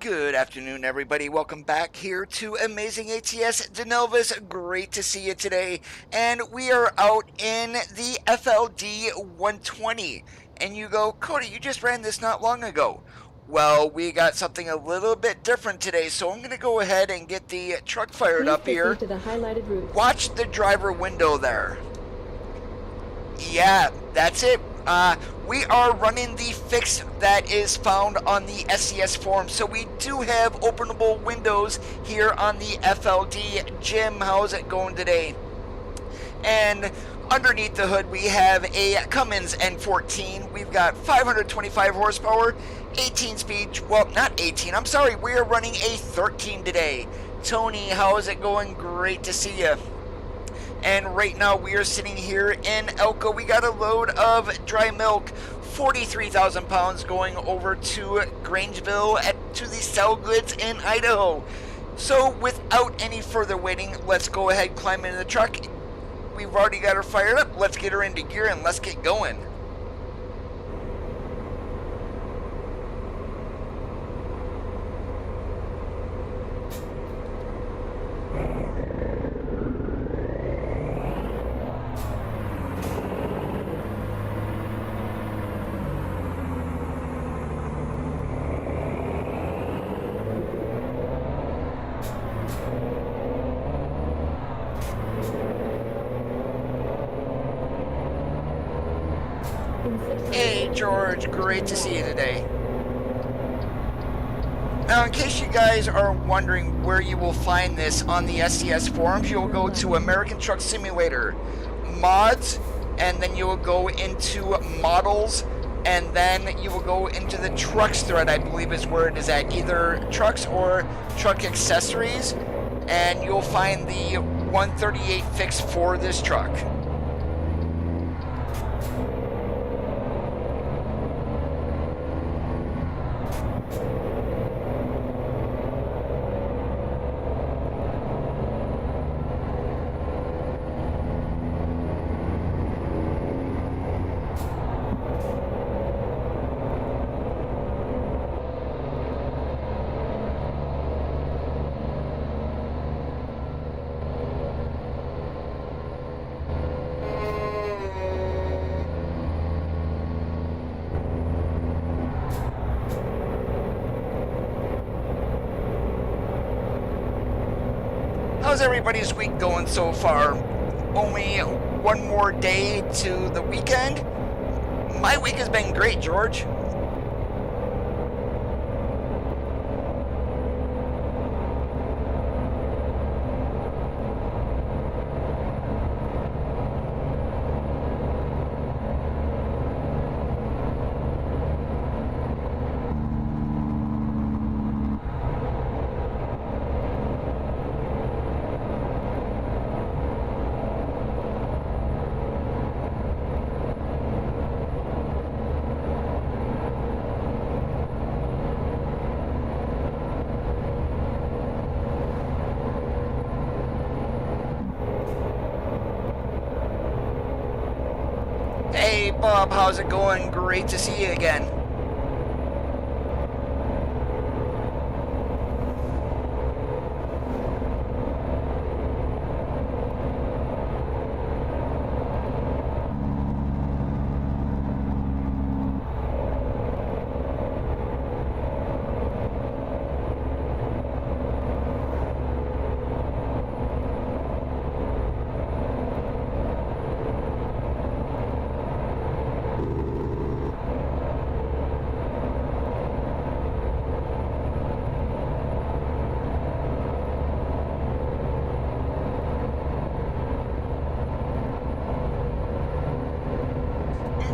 Good afternoon, everybody. Welcome back here to Amazing ATS Denelvis. Great to see you today. And we are out in the FLD 120. And you go, Cody, you just ran this not long ago. Well, we got something a little bit different today, so I'm going to go ahead and get the truck fired up here. To the highlighted route. Watch the driver window there. Yeah, that's it. We are running the fix that is found on the SCS forum, so we do have openable windows here on the FLD. Jim, how's it going today? And underneath the hood we have a Cummins N14. We've got 525 horsepower, 18 speed, well, not 18, I'm sorry, we are running a 13 today. Tony, how is it going? Great to see you. And right now we are sitting here in Elko. We got a load of dry milk, 43,000 pounds, going over to Grangeville to the sell goods in Idaho. So without any further waiting, let's go ahead, climb into the truck. We've already got her fired up. Let's get her into gear and let's get going. Hey George, great to see you today. Now, in case you guys are wondering where you will find this on the SCS forums, you'll go to American Truck Simulator, Mods, and then you will go into Models, and then you will go into the Trucks thread, I believe is where it is at, either Trucks or Truck Accessories, and you'll find the 138 fix for this truck. How's everybody's week going so far? Only one more day to the weekend? My week has been great, George. Hey Bob, how's it going? Great to see you again.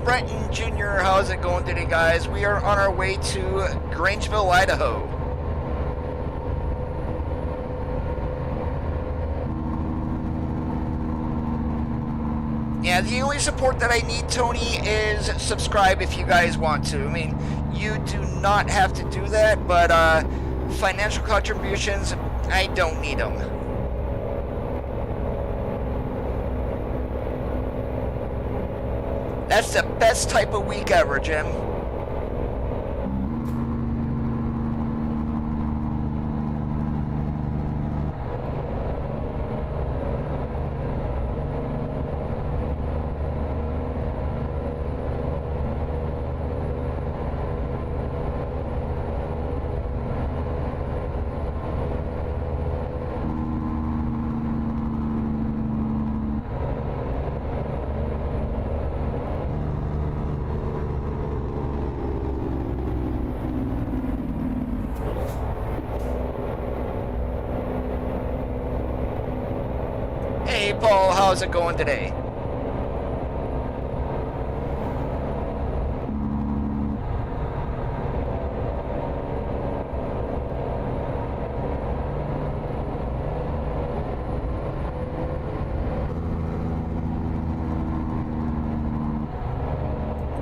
Brenton Jr., how's it going today, guys? We are on our way to Grangeville, Idaho. Yeah, the only support that I need, Tony, is subscribe if you guys want to. I mean, you do not have to do that, but financial contributions, I don't need them. That's the best type of week ever, Jim. Hey Paul, how's it going today?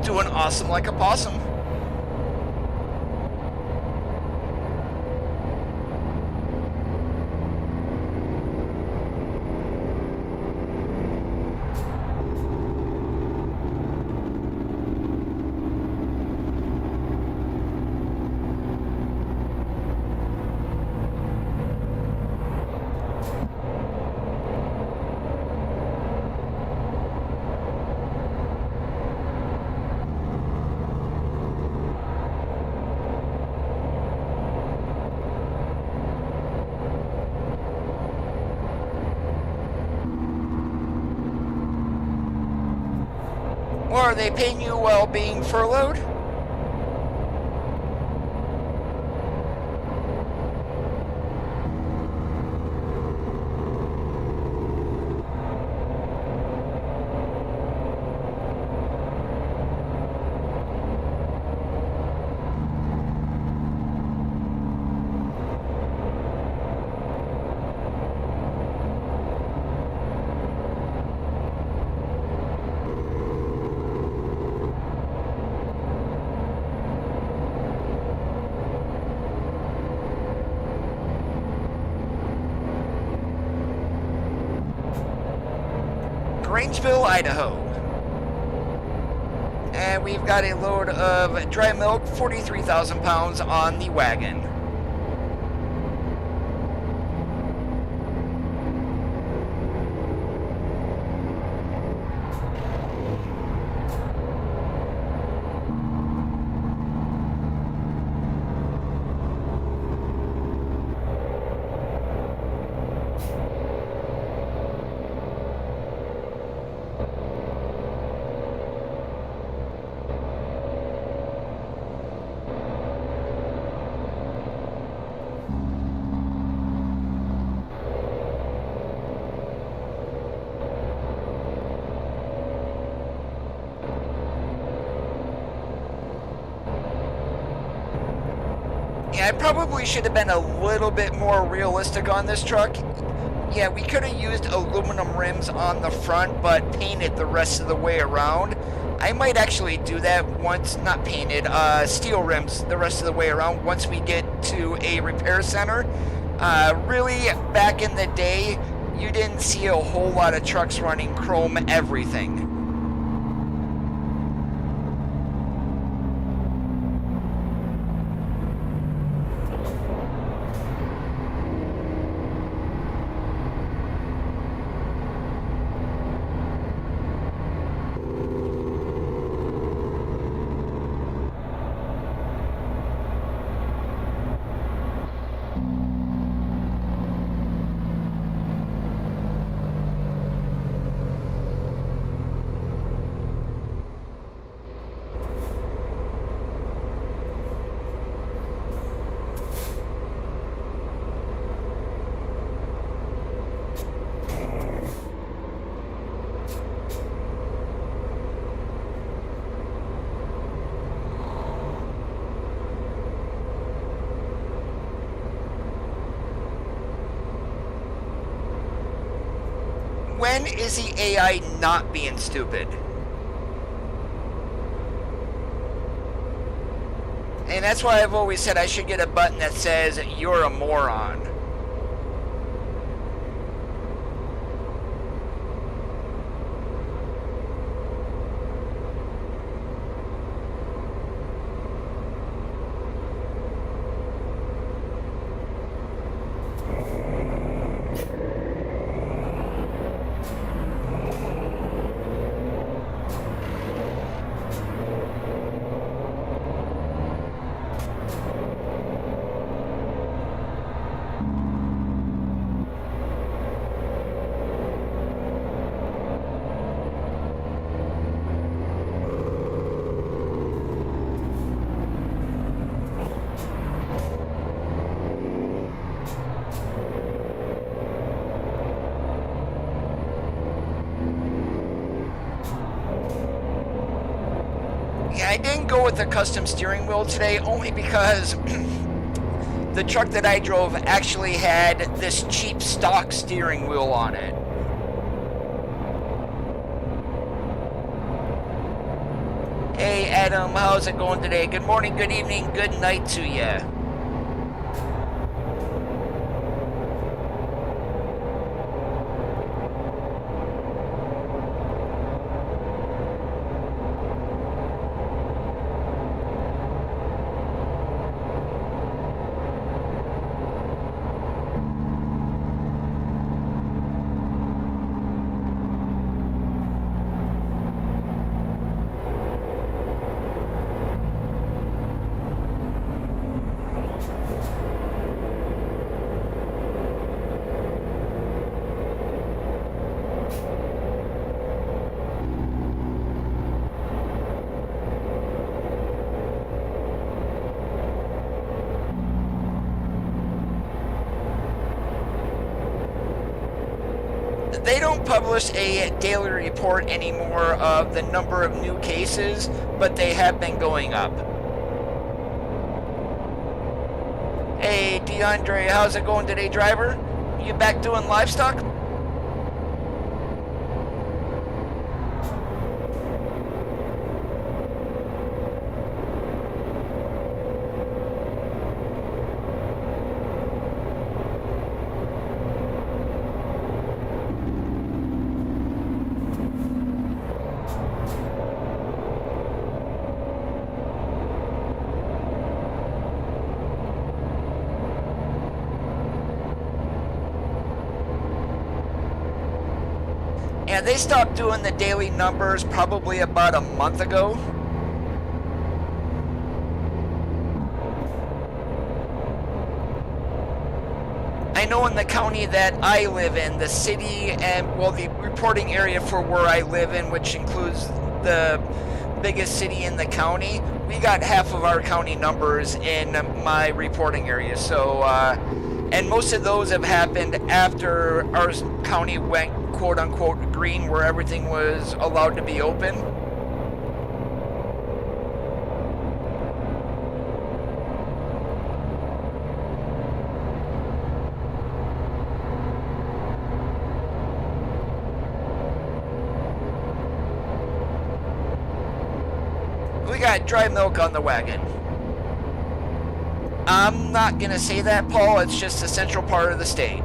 Doing awesome like a possum. Or are they paying you while being furloughed? Grangeville, Idaho. And we've got a load of dry milk, 43,000 pounds on the wagon. Yeah, I probably should have been a little bit more realistic on this truck. Yeah, we could have used aluminum rims on the front, but painted the rest of the way around. I might actually do that once, not painted, steel rims the rest of the way around once we get to a repair center. Really, back in the day, you didn't see a whole lot of trucks running chrome everything. When is the AI not being stupid? And that's why I've always said I should get a button that says, "You're a moron." go with a custom steering wheel today only because the truck that I drove actually had this cheap stock steering wheel on it. Hey Adam, how's it going today? Good morning, good evening, good night to you. They don't publish a daily report anymore of the number of new cases, but they have been going up. Hey DeAndre, how's it going today, driver? You back doing livestock? Yeah, they stopped doing the daily numbers probably about a month ago. I know in the county that I live in, the city and, well, the reporting area for where I live in, which includes the biggest city in the county, we got half of our county numbers in my reporting area. So, and most of those have happened after our county went quote-unquote green, where everything was allowed to be open. We got dry milk on the wagon. I'm not gonna say that, Paul. It's just the central part of the state.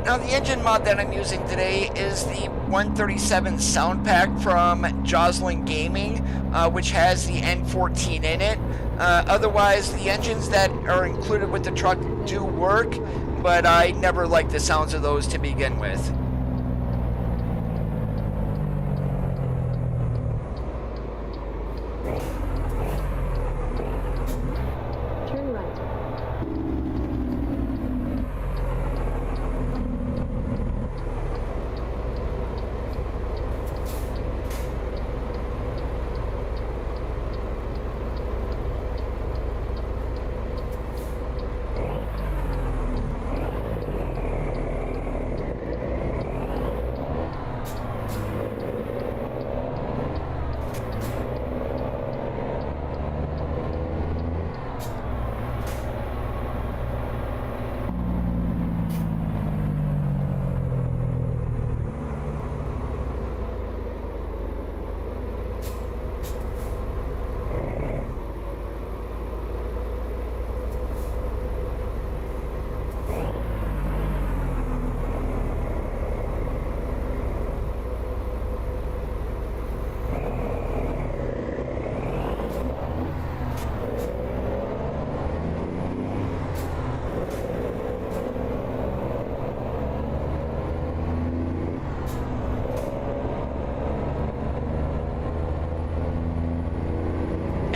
Now the engine mod that I'm using today is the 137 sound pack from Jocelyn Gaming, which has the N14 in it. Otherwise, the engines that are included with the truck do work, but I never liked the sounds of those to begin with.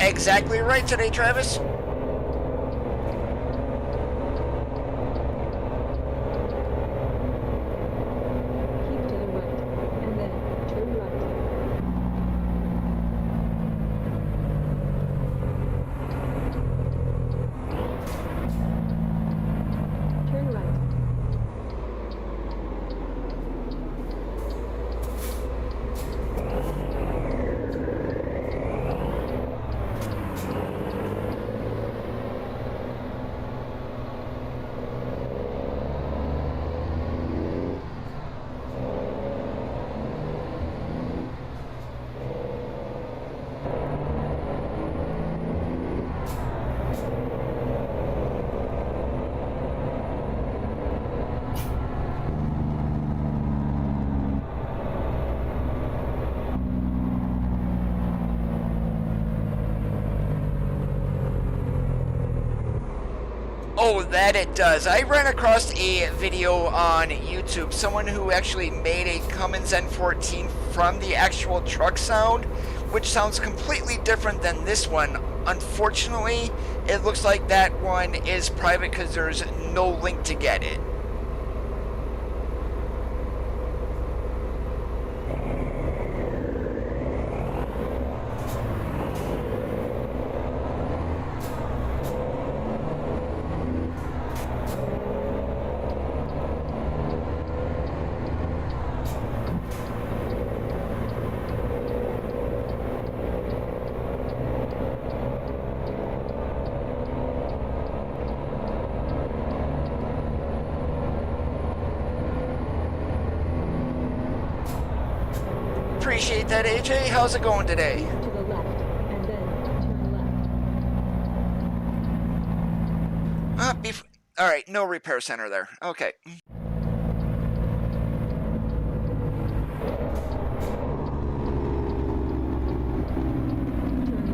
Exactly right today, Travis. Oh, that it does. I ran across a video on YouTube, someone who actually made a Cummins N14 from the actual truck sound, which sounds completely different than this one. Unfortunately, it looks like that one is private because there's no link to get it. Appreciate that, AJ. How's it going today? To the left, and then turn left. All right, no repair center there. Okay. Turn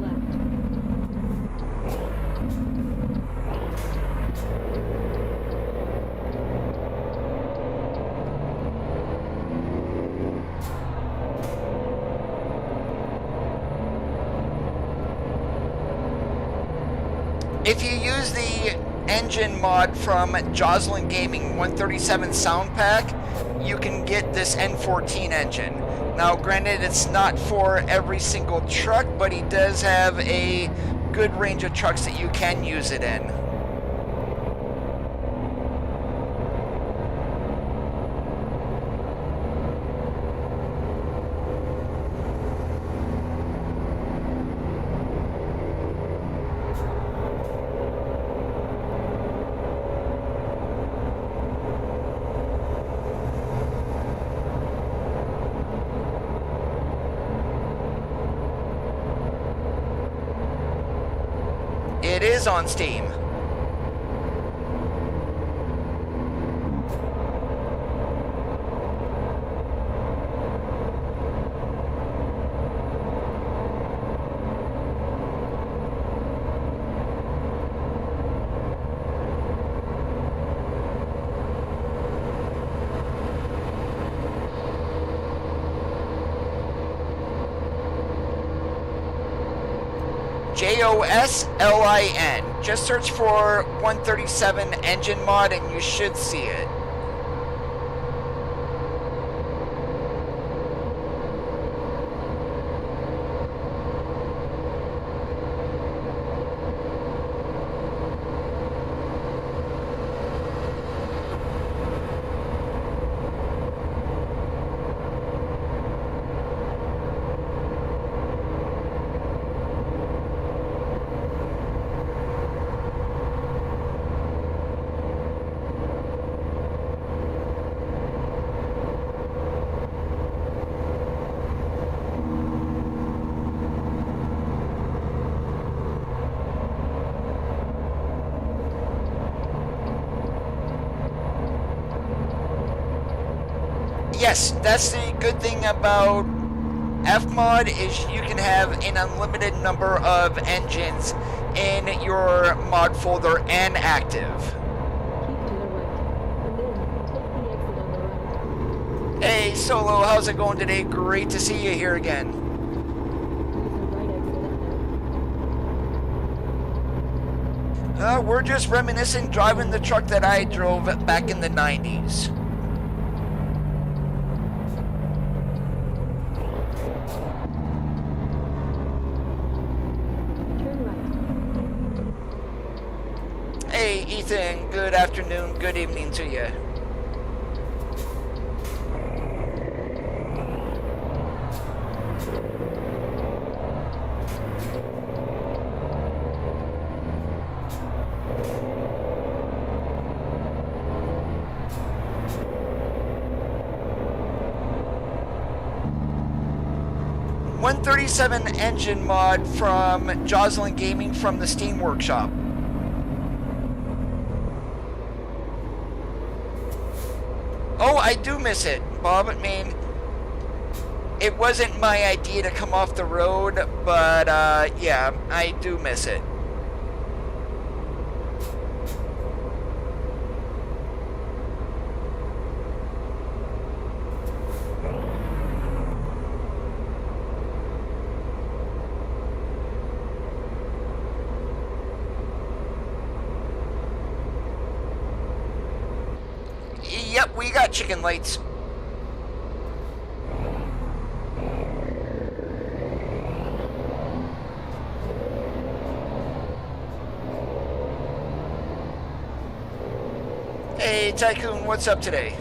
left. If you use the engine mod from Jocelyn Gaming 137 Sound Pack, you can get this N14 engine. Now, granted, it's not for every single truck, but he does have a good range of trucks that you can use it in. It is on Steam. JOSLIN. Just search for 137 engine mod and you should see it. Yes, that's the good thing about Fmod is you can have an unlimited number of engines in your mod folder and active. Keep to the right, and then take the exit on the right. Hey Solo, how's it going today? Great to see you here again. Use the right exit ahead. We're just reminiscing driving the truck that I drove back in the 90s. Hey, Ethan, good afternoon, good evening to you. .137 engine mod from Jocelyn Gaming from the Steam Workshop. Oh, I do miss it, Bob. I mean, it wasn't my idea to come off the road, but yeah, I do miss it. Yep, we got chicken lights. Hey, Tycoon, what's up today?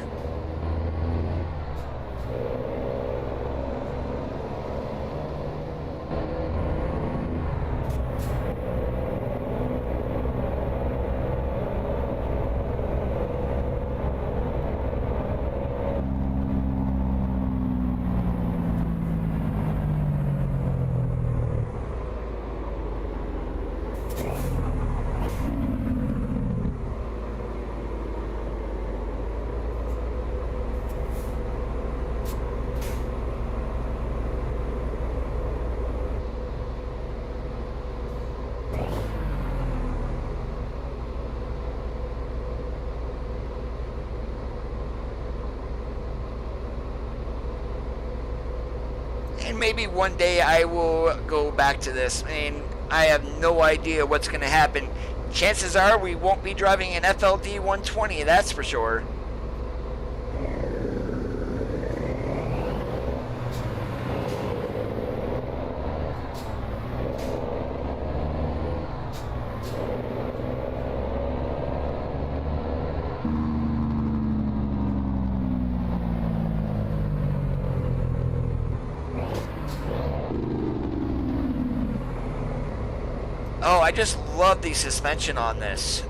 And maybe one day I will go back to this. I mean, I have no idea what's going to happen. Chances are we won't be driving an FLD 120, that's for sure. Oh, I just love the suspension on this.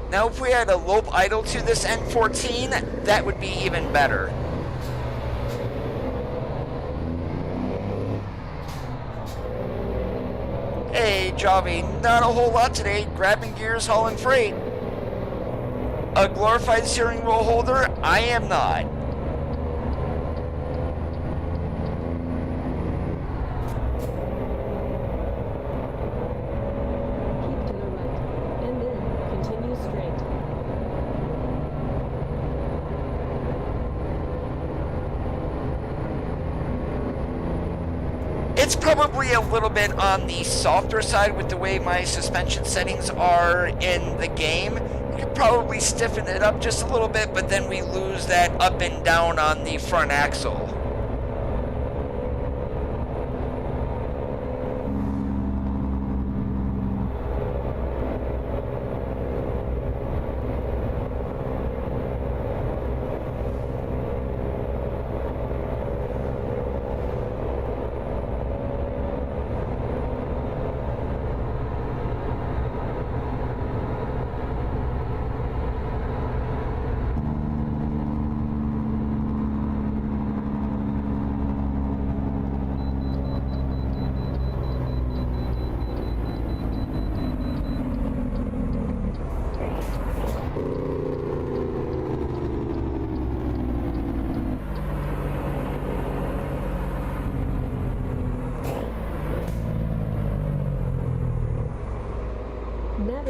Now, if we had a low idle to this N14, that would be even better. Hey, Javi, not a whole lot today. Grabbing gears, hauling freight. A glorified steering wheel holder? I am not. Keep to the right, and then continue straight. It's probably a little bit on the softer side with the way my suspension settings are in the game. You could probably stiffen it up just a little bit, but then we lose that up and down on the front axle.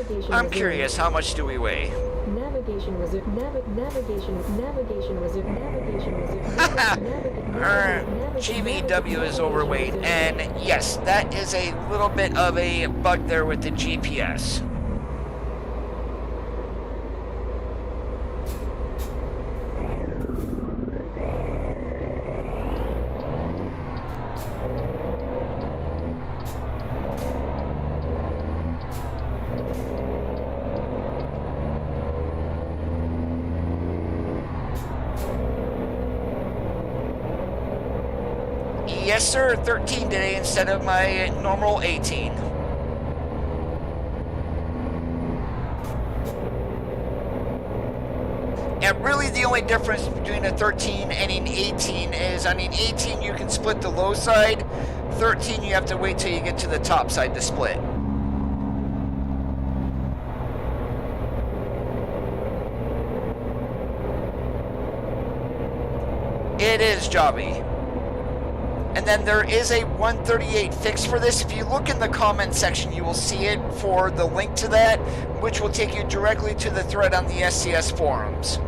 Navigation I'm resumed. curious, how much do we weigh? Navigation resumed. Navigation resumed. Our GVW is overweight, and yes, that is a little bit of a bug there with the GPS. Yes, sir, 13 today instead of my normal 18. And really the only difference between a 13 and an 18 is on an 18 you can split the low side, 13 you have to wait till you get to the top side to split. It is jobby. And then there is a 138 fix for this. If you look in the comment section, you will see it for the link to that, which will take you directly to the thread on the SCS forums.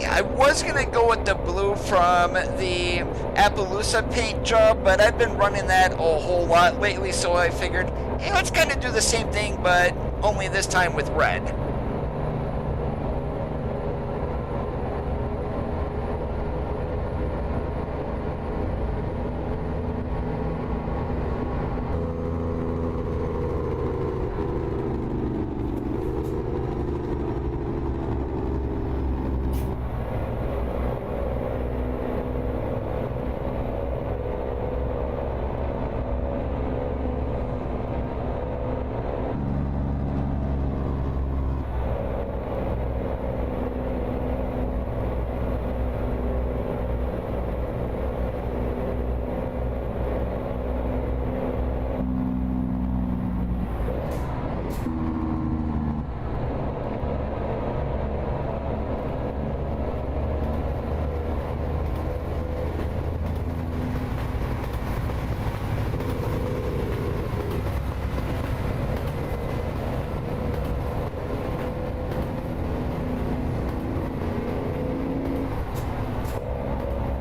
I was going to go with the blue from the Appaloosa paint job, but I've been running that a whole lot lately, so I figured, hey, let's kind of do the same thing, but only this time with red.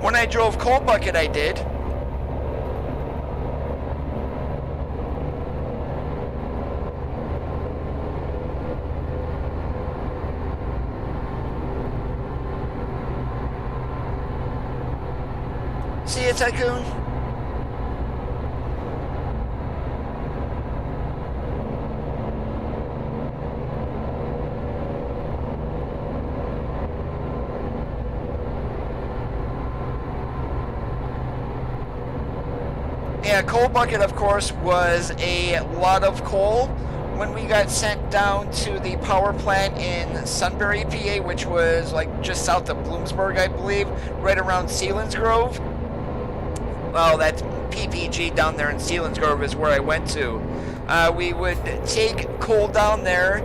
When I drove Cold Bucket, I did. See ya, Tycoon. Yeah, Cold Bucket, of course, was a lot of coal when we got sent down to the power plant in Sunbury, PA, which was like just south of Bloomsburg, I believe, right around Selinsgrove. Well, that's PPG down there in Selinsgrove is where I went to. We would take coal down there,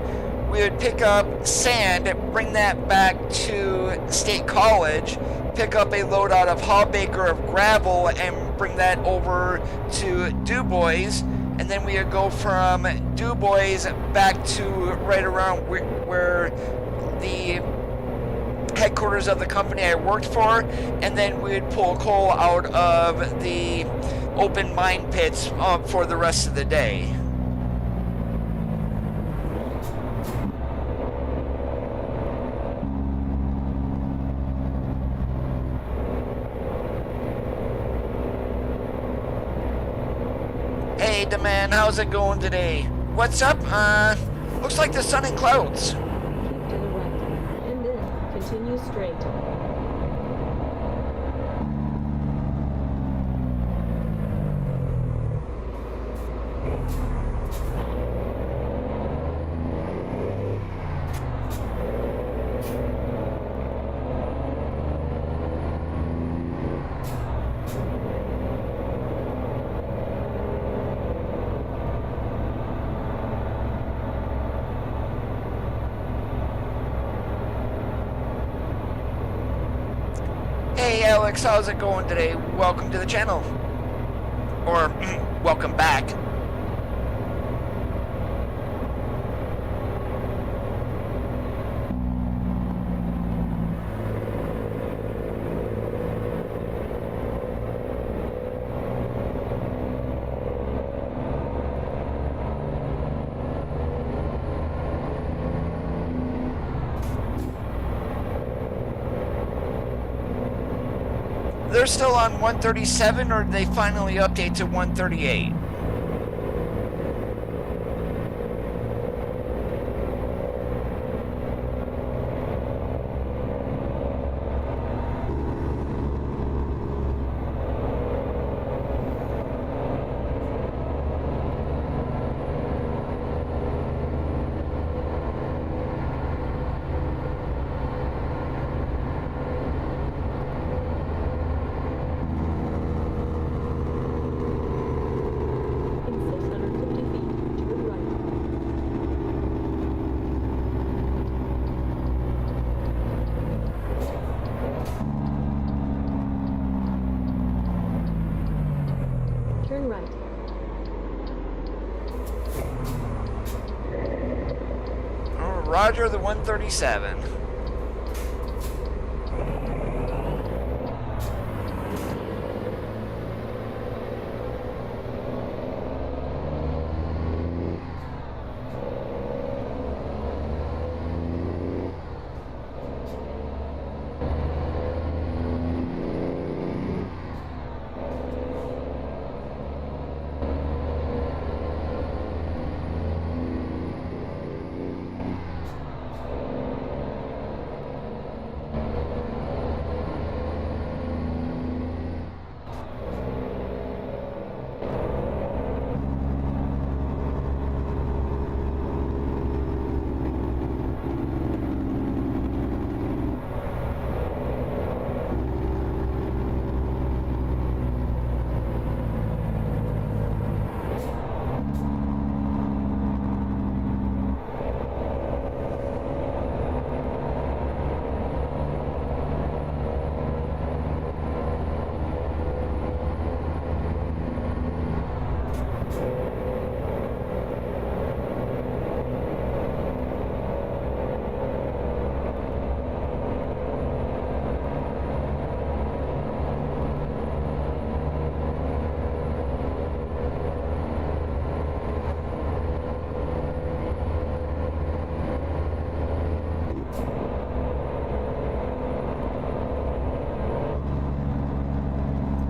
we would pick up sand, bring that back to State College, pick up a load out of Hawbaker of gravel and bring that over to DuBois, and then we would go from DuBois back to right around where the headquarters of the company I worked for, and then we would pull coal out of the open mine pits for the rest of the day. Hey, Demand, how's it going today? What's up? Looks like the sun and clouds. Keep to the right, and then Continue straight. Hey Alex, how's it going today? Welcome to the channel. Or, welcome back. They're still on 137, or did they finally update to 138? Turn right. Oh, Roger the 137.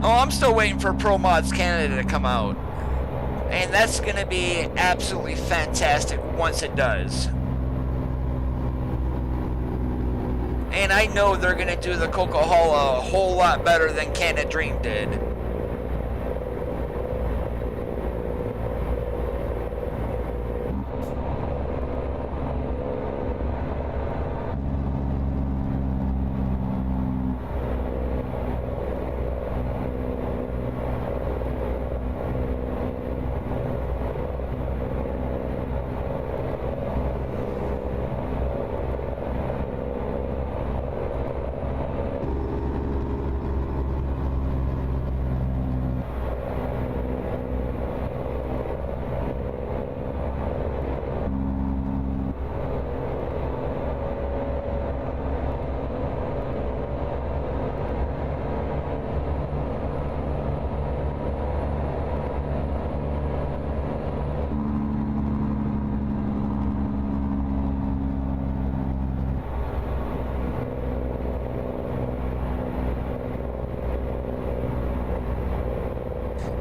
Oh, I'm still waiting for Pro Mods Canada to come out. And that's going to be absolutely fantastic once it does. And I know they're going to do the Coca-Cola a whole lot better than Canada Dream did.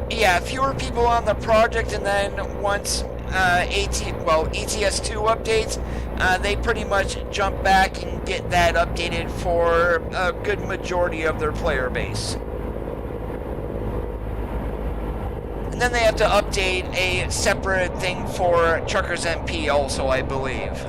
Yeah, fewer people on the project, and then once ETS2 updates, they pretty much jump back and get that updated for a good majority of their player base. And then they have to update a separate thing for Truckers MP also, I believe.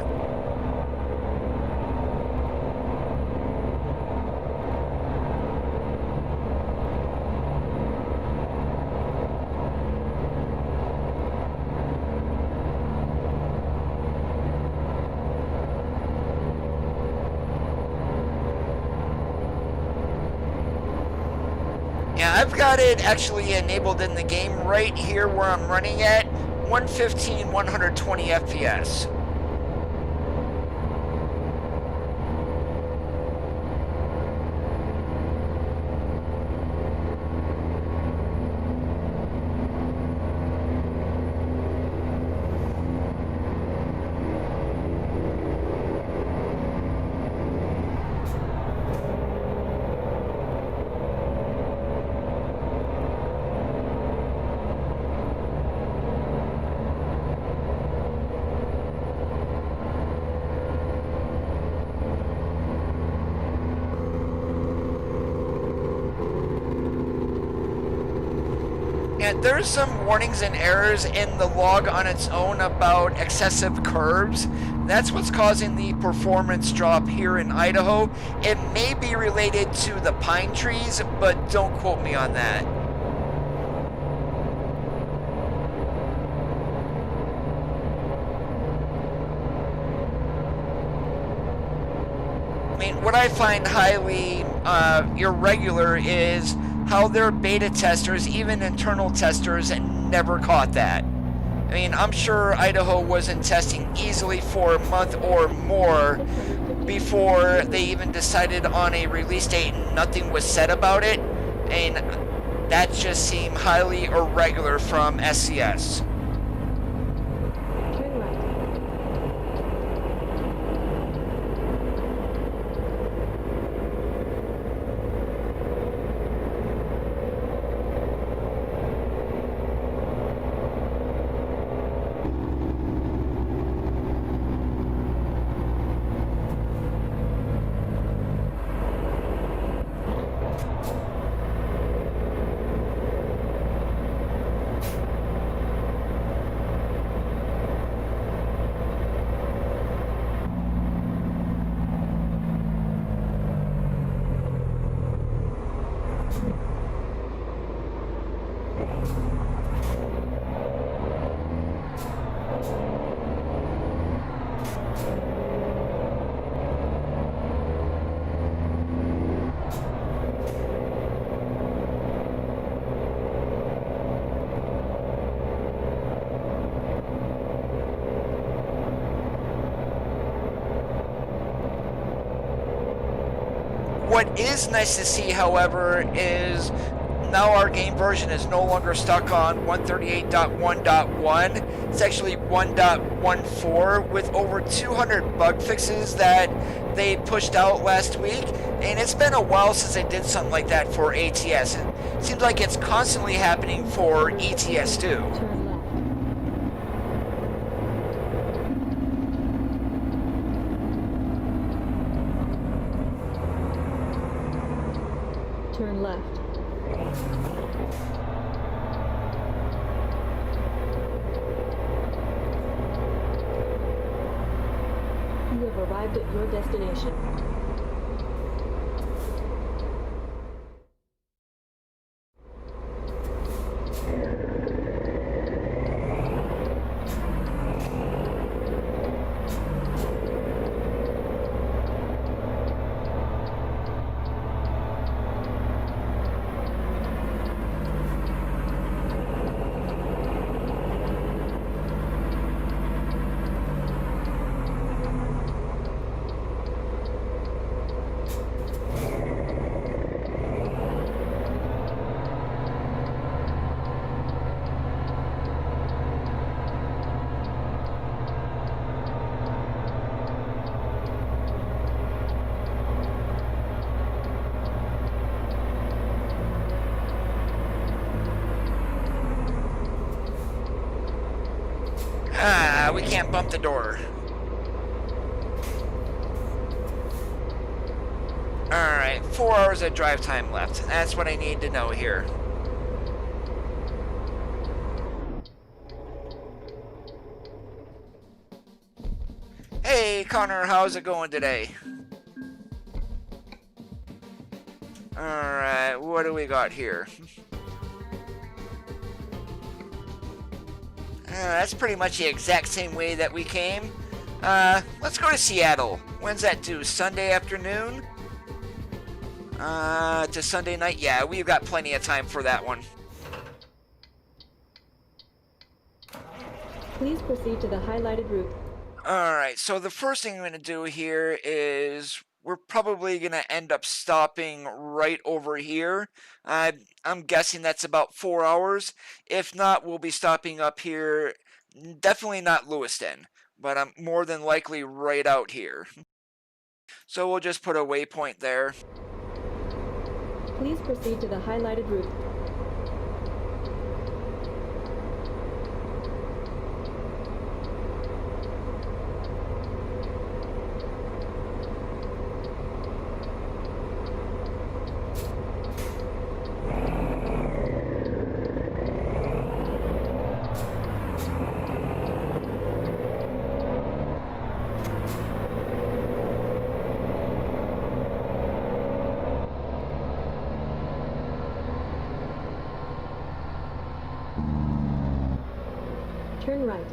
Yeah, I've got it actually enabled in the game right here where I'm running at 115, 120 FPS. And there's some warnings and errors in the log on its own about excessive curves. That's what's causing the performance drop here in Idaho. It may be related to the pine trees, but don't quote me on that. I mean, what I find highly irregular is how their beta testers, even internal testers, never caught that. I mean, I'm sure Idaho was in testing easily for a month or more before they even decided on a release date and nothing was said about it. And that just seemed highly irregular from SCS. What is nice to see, however, is now our game version is no longer stuck on 138.1.1. It's actually 1.14 with over 200 bug fixes that they pushed out last week. And it's been a while since they did something like that for ATS. It seems like it's constantly happening for ETS too. Turn left. You have arrived at your destination. We can't bump the door. 4 hours of drive time left. That's what I need to know here. Hey, Connor, how's it going today? Alright, what do we got here? That's pretty much the exact same way that we came. Let's go to Seattle. When's that due? Sunday afternoon? To Sunday night? Yeah, we've got plenty of time for that one. Please proceed to the highlighted route. Alright, so the first thing I'm going to do here is we're probably going to end up stopping right over here. I'm guessing that's about 4 hours. If not, we'll be stopping up here. Definitely not Lewiston, but I'm more than likely right out here. So we'll just put a waypoint there. Please proceed to the highlighted route. Turn right.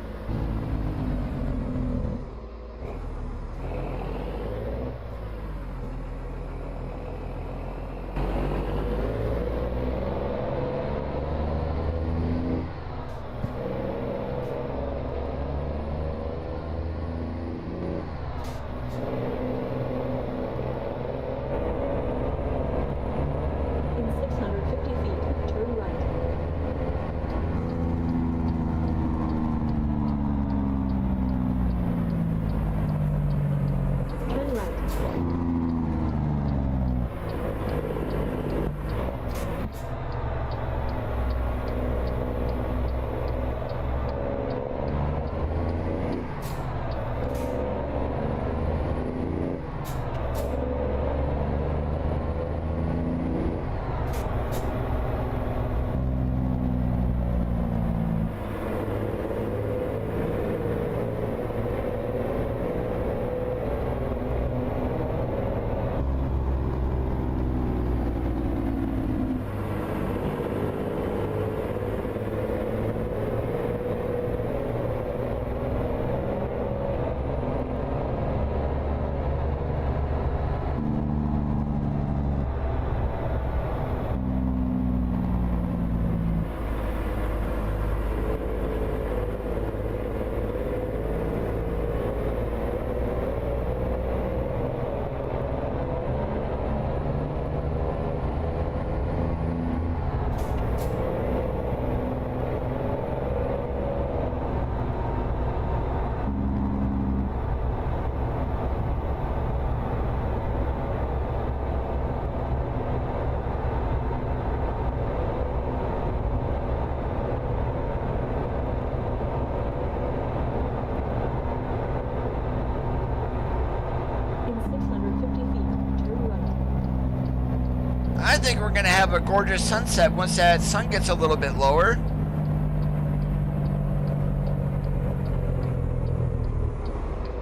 In 650 feet, turn right. Turn right. In 650 feet, turn right. I think we're going to have a gorgeous sunset once that sun gets a little bit lower.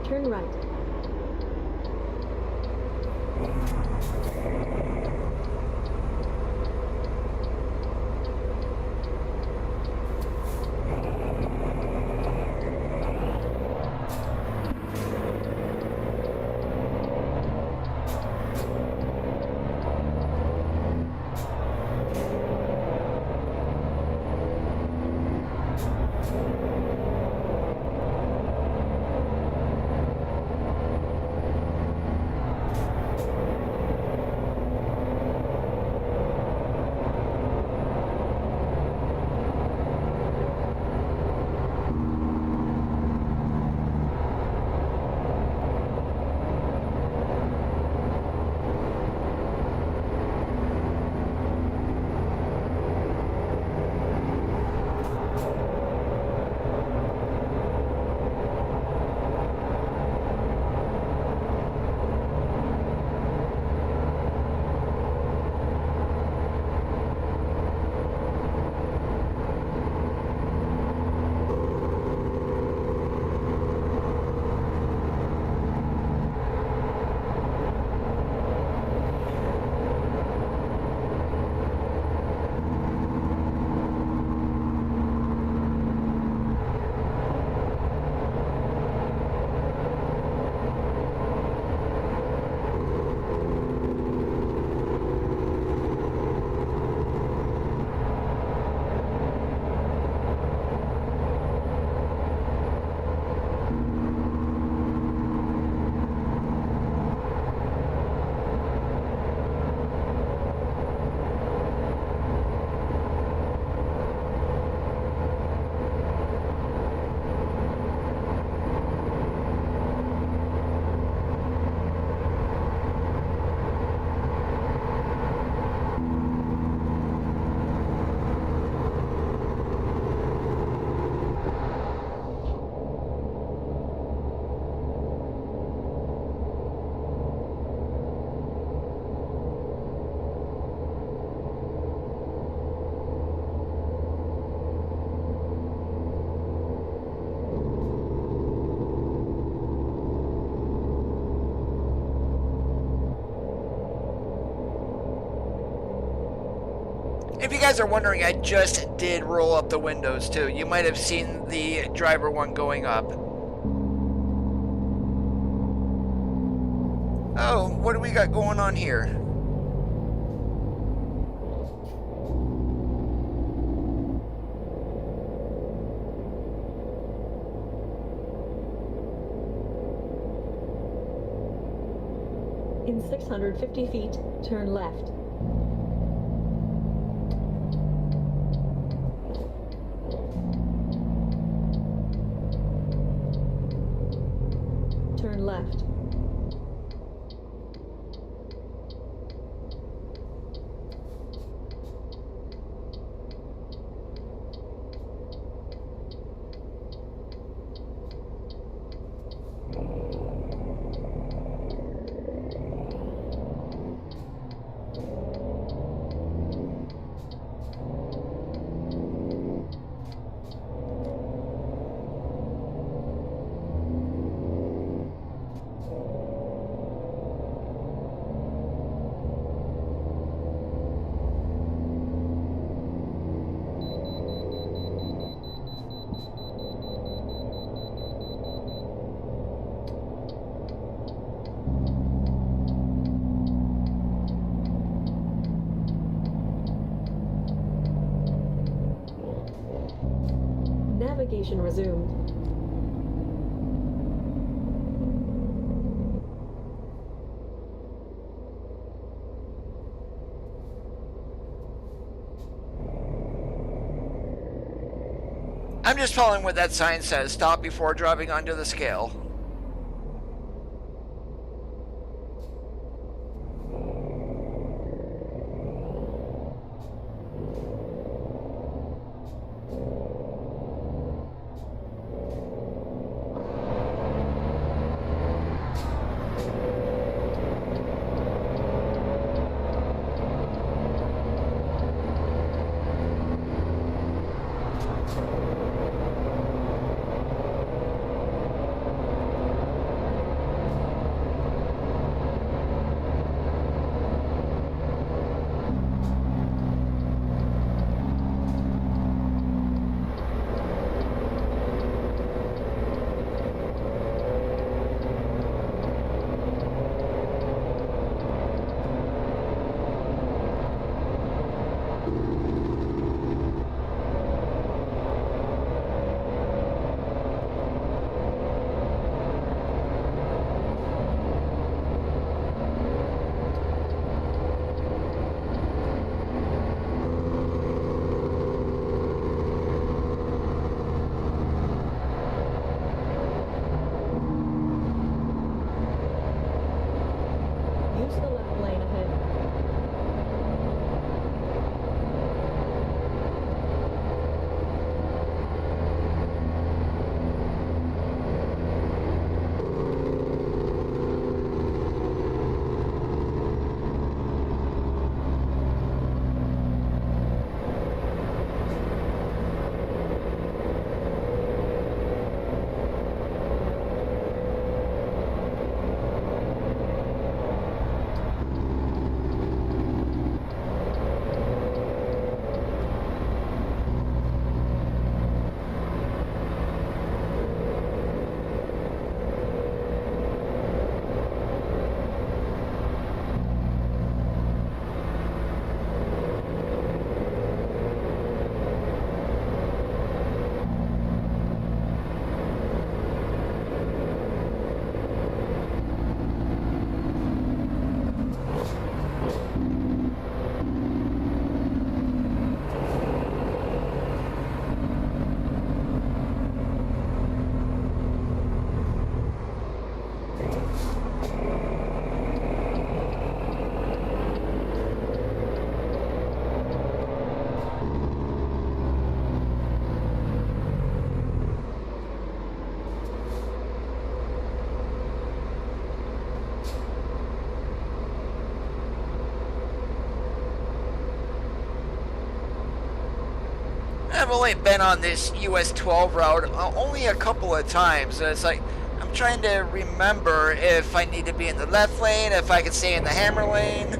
Turn right. guys are wondering, I just did roll up the windows too. You might have seen the driver one going up. Oh, what do we got going on here? In 650 feet, turn left. Turn left. Navigation resumed. I'm just following what that sign says. Stop before driving onto the scale. Use the left lane ahead. I've only been on this US 12 route only a couple of times. So it's like, I'm trying to remember if I need to be in the left lane, if I can stay in the hammer lane.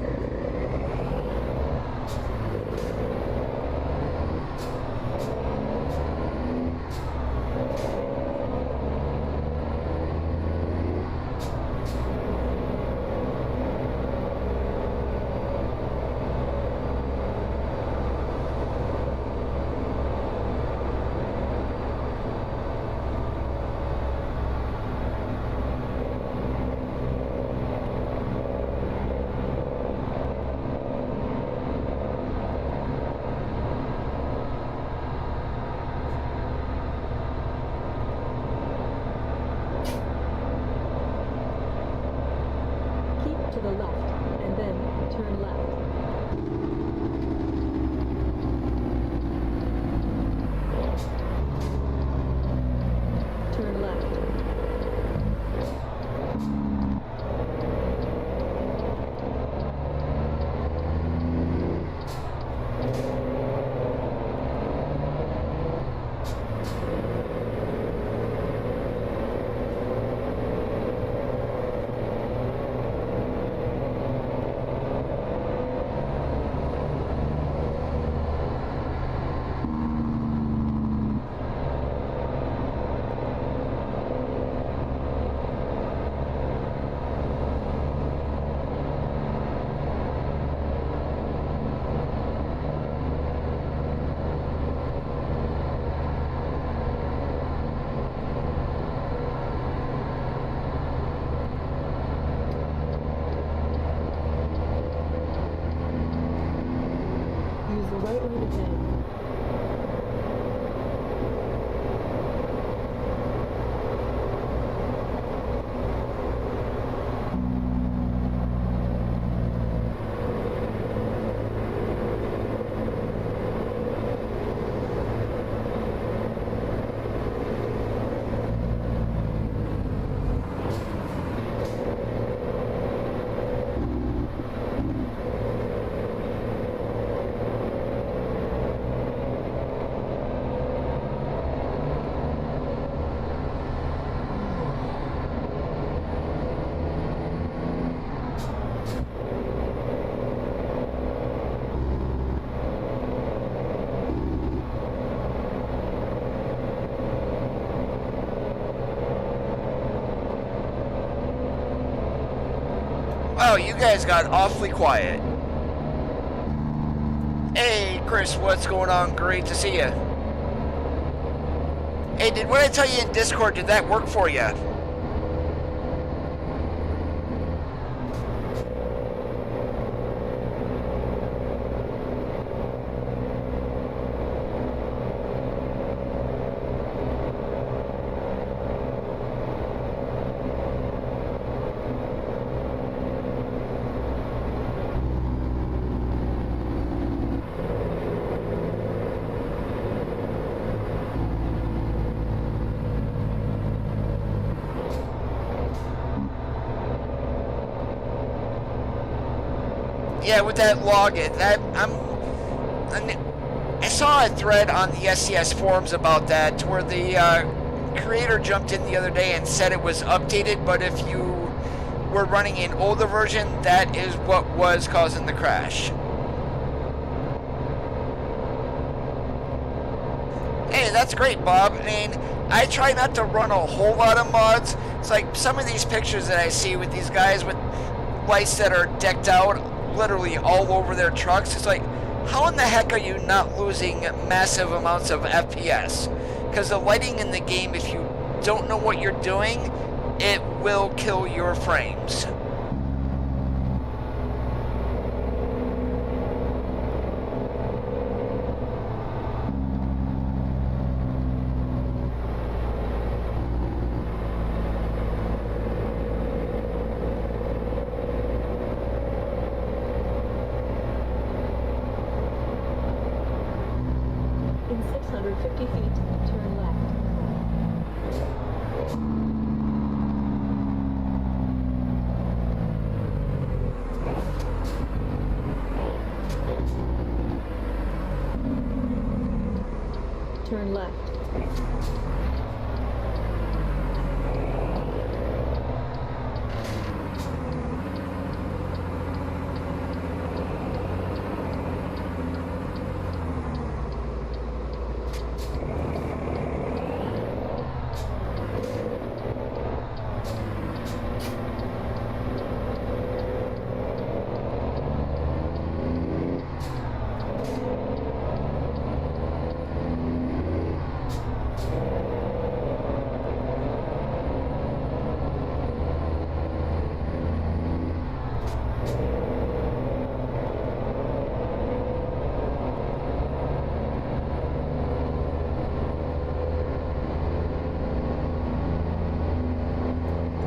straight ahead. Wow, you guys got awfully quiet. Hey, Chris, what's going on? Great to see you. Hey, did what I tell you in Discord, did that work for you? Yeah, with that login, I saw a thread on the SCS forums about that, where the creator jumped in the other day and said it was updated, but if you were running an older version, that is what was causing the crash. Hey, that's great, Bob. I mean, I try not to run a whole lot of mods. It's like some of these pictures that I see with these guys with lights that are decked out literally all over their trucks. It's like, how in the heck are you not losing massive amounts of FPS? Because the lighting in the game, if you don't know what you're doing, it will kill your frames. In 650 feet, turn left. Turn left.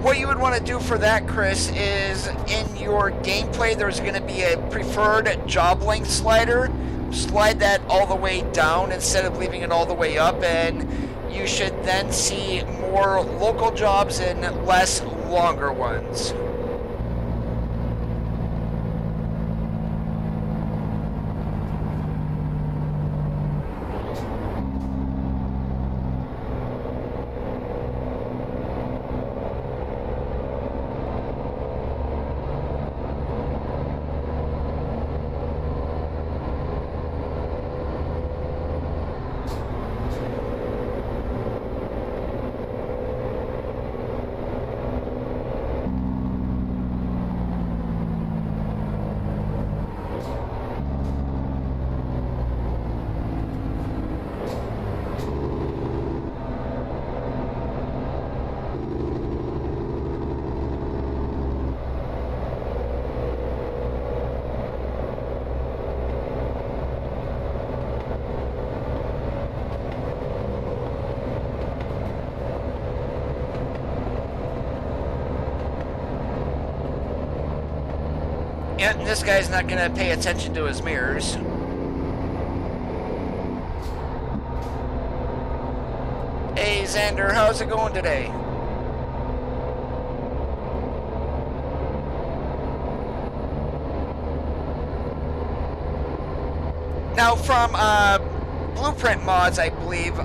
What you would want to do for that, Chris, is in your gameplay there's going to be a preferred job length slider. Slide that all the way down instead of leaving it all the way up, and you should then see more local jobs and less longer ones. And this guy's not gonna pay attention to his mirrors. Hey Xander, how's it going today? Now from Blueprint Mods, I believe, the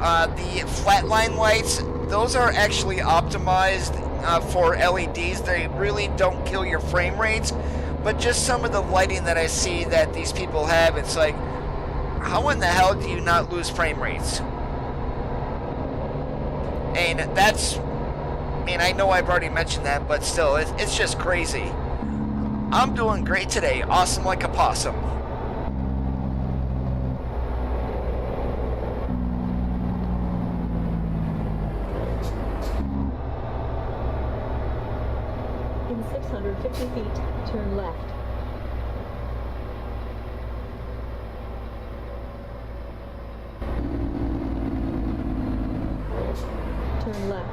flatline lights, those are actually optimized for LEDs. They really don't kill your frame rates, but just some of the lighting that I see that these people have, it's like, how in the hell do you not lose frame rates? And that's, I mean, I know I've already mentioned that, but still, it's just crazy. I'm doing great today, awesome like a possum. In 650 feet, turn left. Turn left.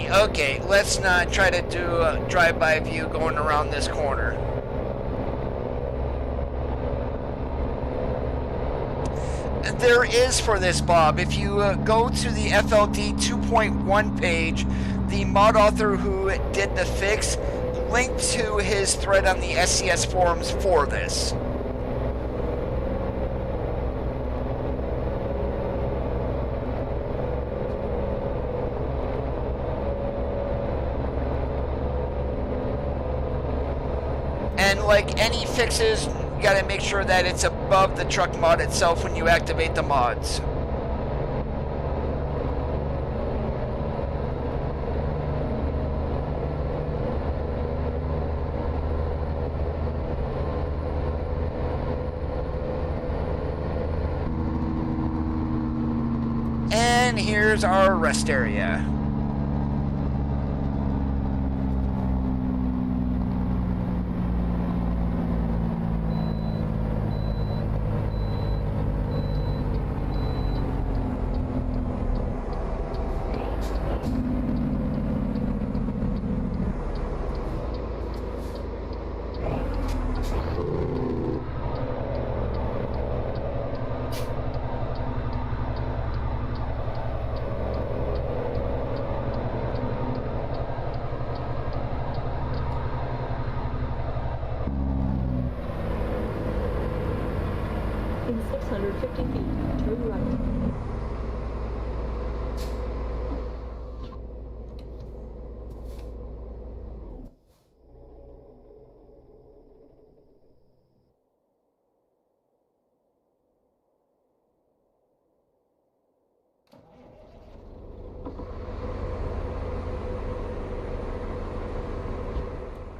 Okay, let's not try to do a drive-by view going around this corner. There is for this, Bob. If you go to the FLD 2.1 page, the mod author who did the fix linked to his thread on the SCS forums for this. And like any fixes, you gotta make sure that it's above the truck mod itself when you activate the mods. And here's our rest area. In 650 feet, turn right.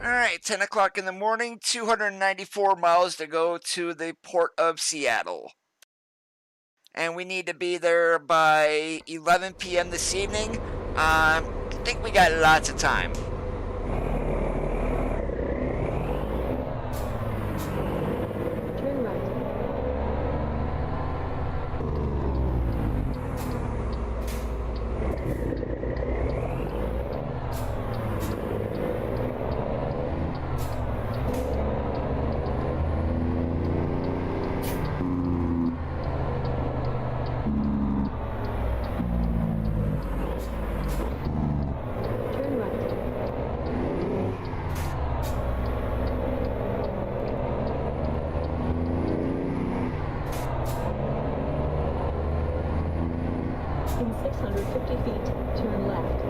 Alright, 10 o'clock in the morning, 294 miles to go to the port of Seattle. And we need to be there by 11 p.m. this evening. I think we got lots of time. Turn right. Turn right. In 650 feet, turn left.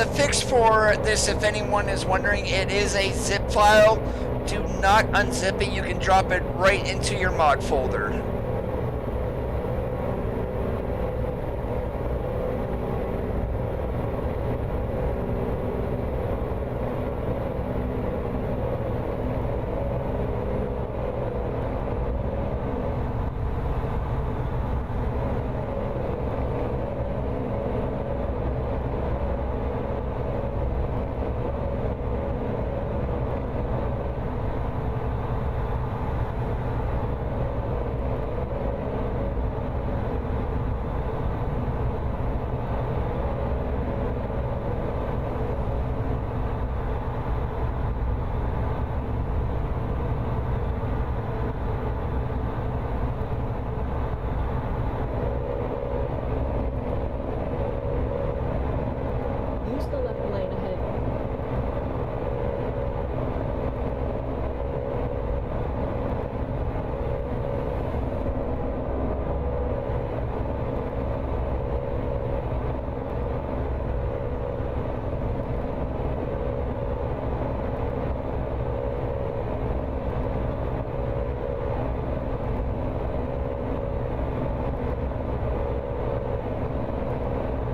the fix for this, if anyone is wondering, it is a zip file. Do not unzip it. You can drop it right into your mod folder. Use the left lane ahead.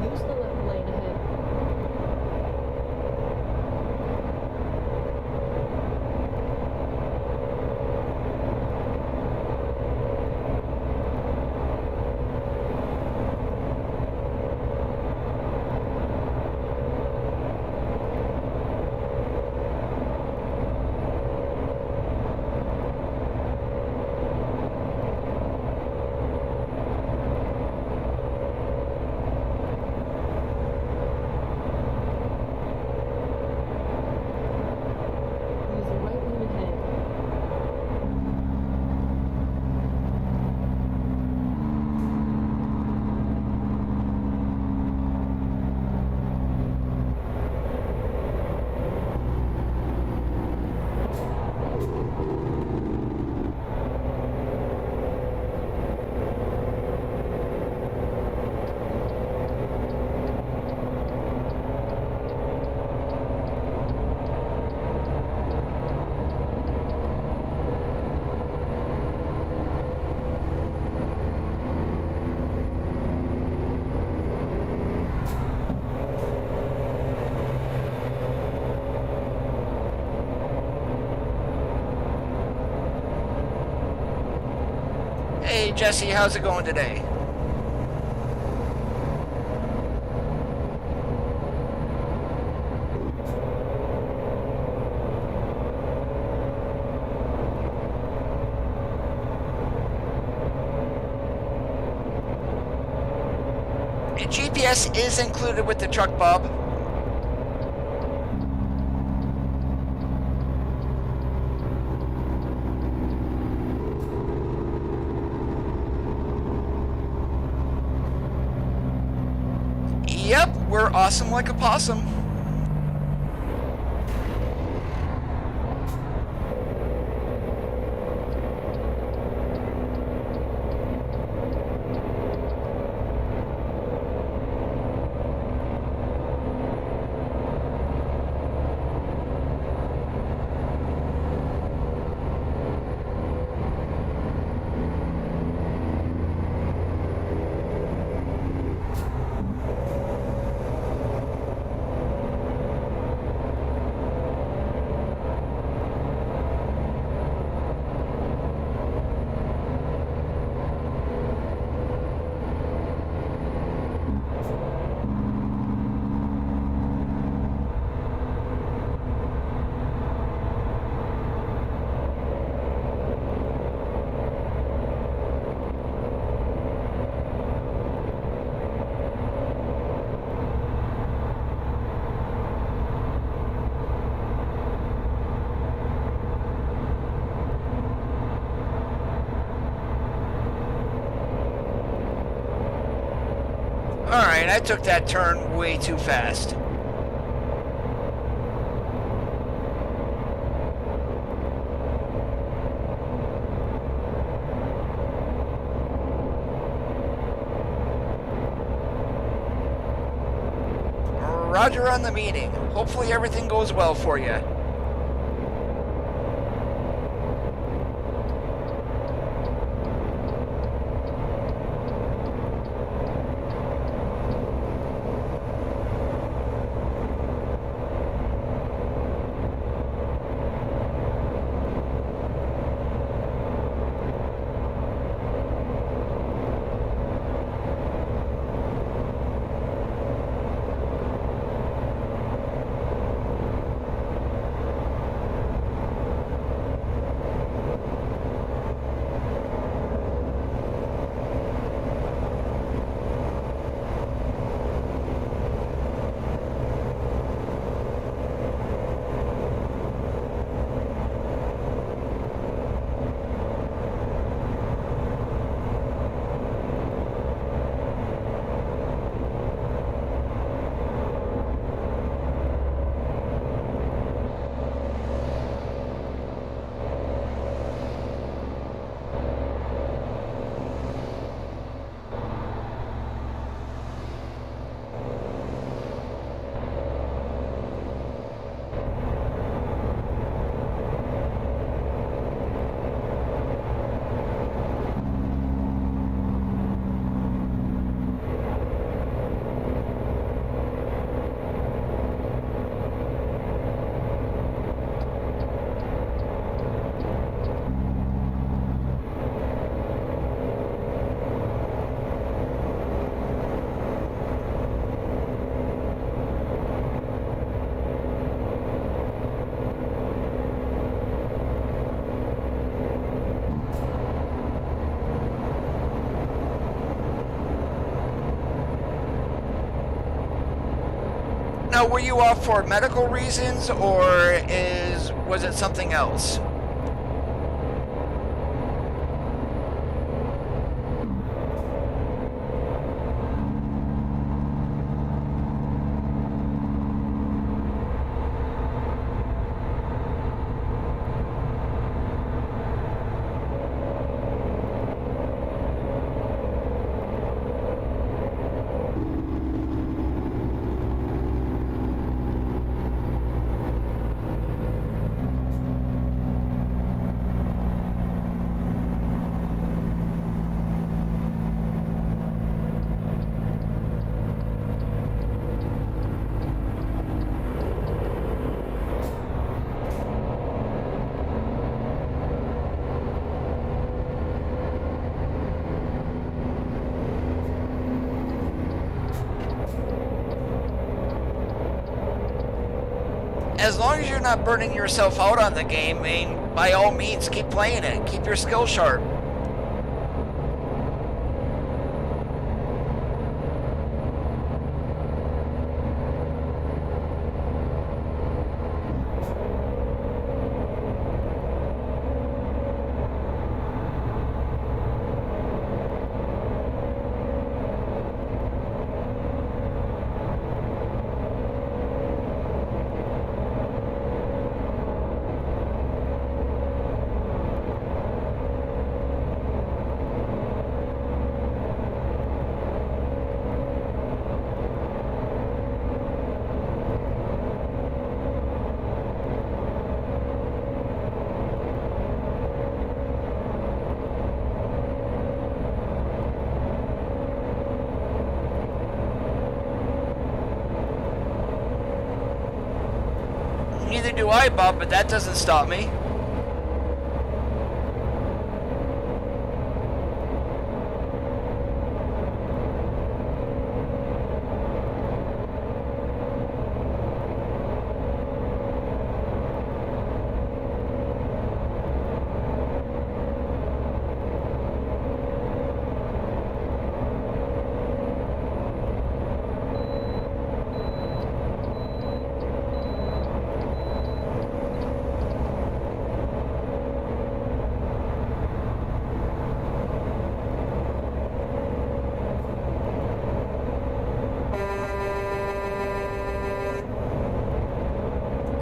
Use the left lane ahead. Use the right lane ahead. Hey Jesse, how's it going today? GPS is included with the truck, Bob. Yep, we're awesome like a possum. Alright, I took that turn way too fast. Roger on the meeting. Hopefully everything goes well for you. Now, were you off for medical reasons, or was it something else? As long as you're not burning yourself out on the game, I mean, by all means, keep playing it. Keep your skill sharp. Neither do I, Bob, but that doesn't stop me.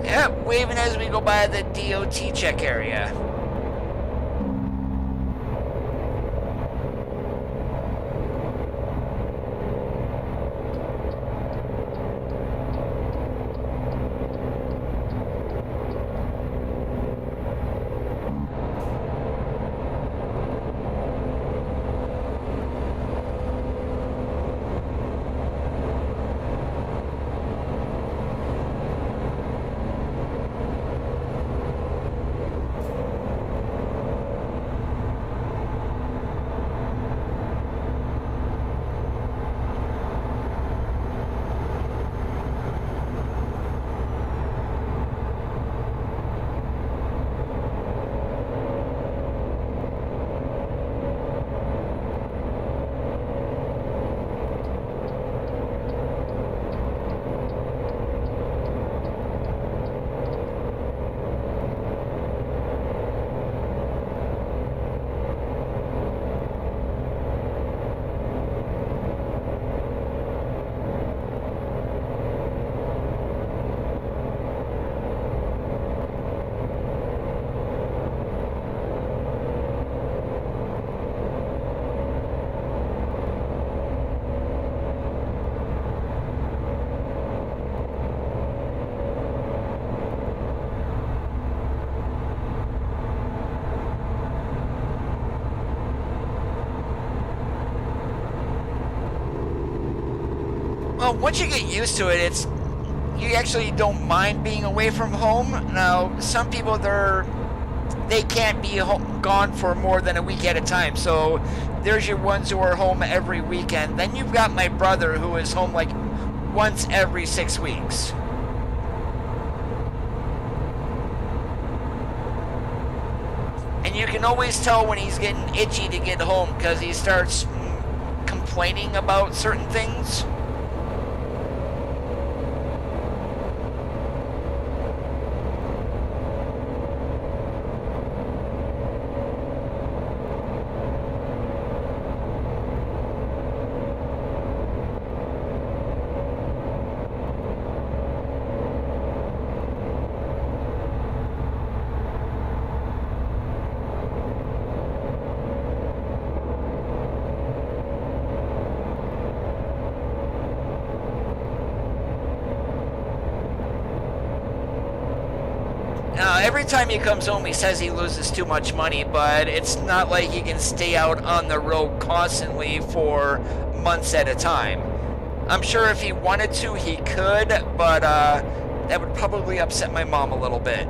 Yep, waving as we go by the DOT check area. Well, once you get used to it, you actually don't mind being away from home. Now, some people, they can't be gone for more than a week at a time. So there's your ones who are home every weekend. Then you've got my brother who is home like once every 6 weeks. And you can always tell when he's getting itchy to get home because he starts complaining about certain things. Every time he comes home, he says he loses too much money, but it's not like he can stay out on the road constantly for months at a time. I'm sure if he wanted to, he could, but that would probably upset my mom a little bit.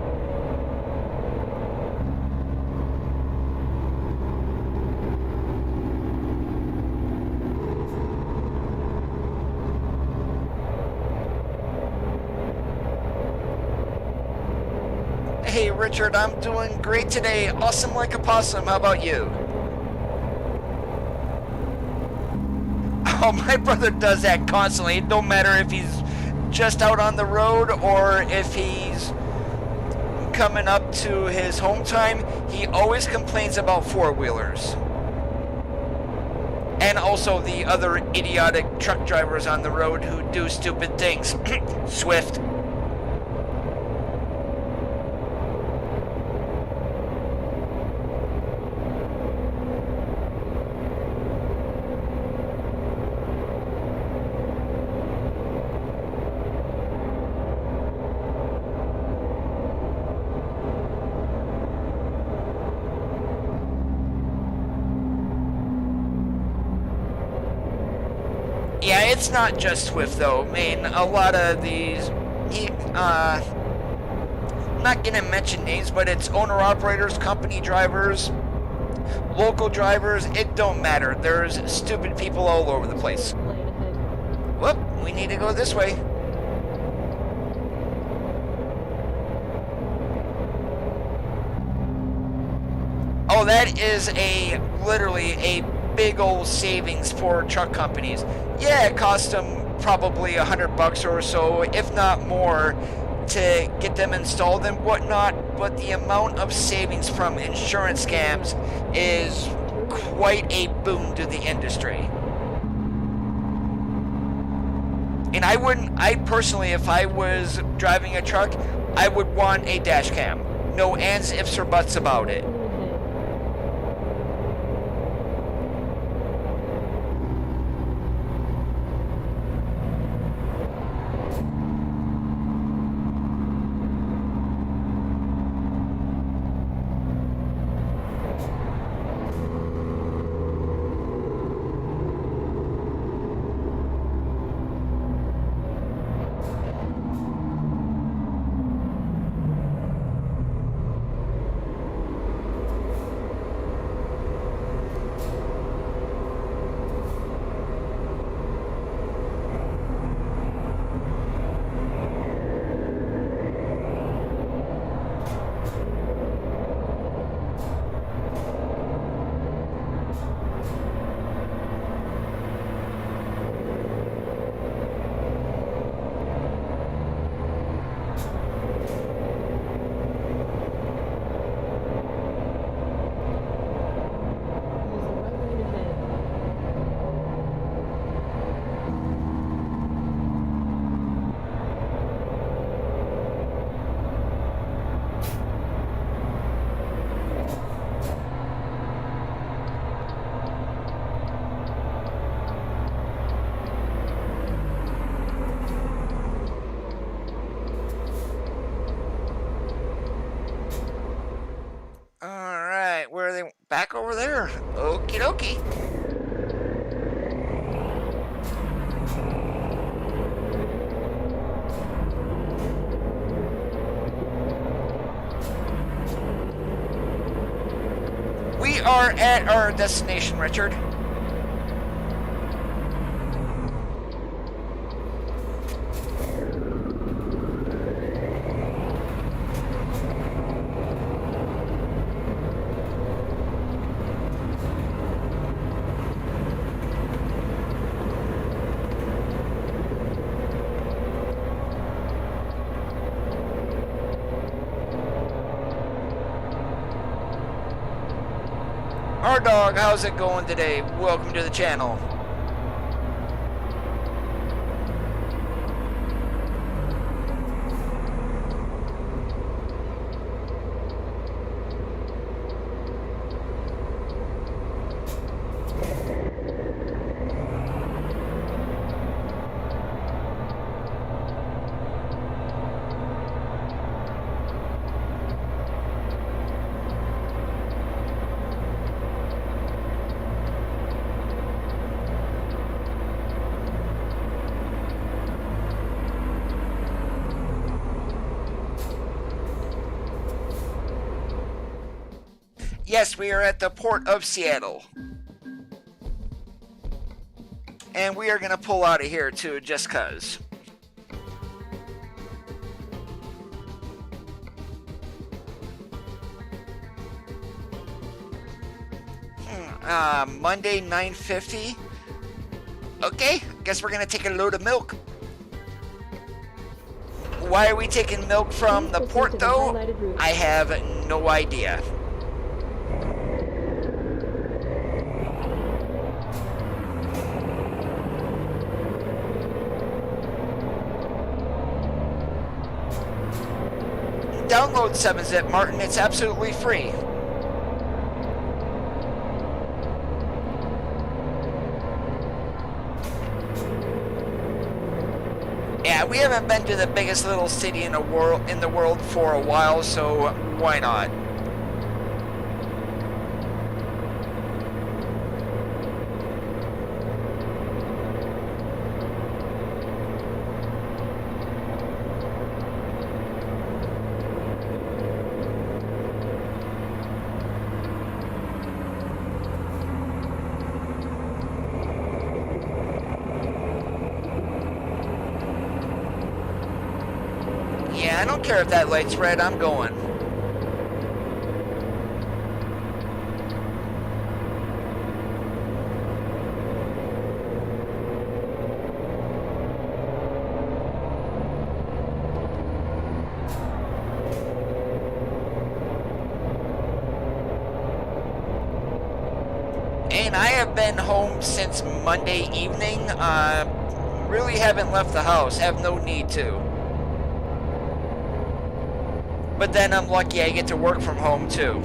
Hey Richard, I'm doing great today. Awesome like a possum. How about you? Oh, my brother does that constantly. It don't matter if he's just out on the road or if he's coming up to his home time. He always complains about four-wheelers. And also the other idiotic truck drivers on the road who do stupid things. Swift. Yeah, it's not just Swift though. I mean, a lot of these, I'm not gonna mention names, but it's owner-operators, company drivers, local drivers, it don't matter. There's stupid people all over the place. Whoop, we need to go this way. Oh, that is literally a big old savings for truck companies. Yeah, it costs them probably $100 or so, if not more, to get them installed and whatnot, but the amount of savings from insurance scams is quite a boon to the industry. And I personally, if I was driving a truck, I would want a dash cam. No ands, ifs, or buts about it. Where are they? Back over there. Okie dokie. are at our destination, Richard. Our dog, how's it going today? Welcome to the channel. Yes, we are at the port of Seattle. And we are going to pull out of here too, just cuz. Monday 9:50. Okay, guess we're going to take a load of milk. Why are we taking milk from the port though? I have no idea. Download 7-Zip, Martin. It's absolutely free. Yeah, we haven't been to the biggest little city in the world for a while, so why not? Yeah, I don't care if that light's red, I'm going. And I have been home since Monday evening. Really haven't left the house, have no need to. But then I'm lucky I get to work from home too.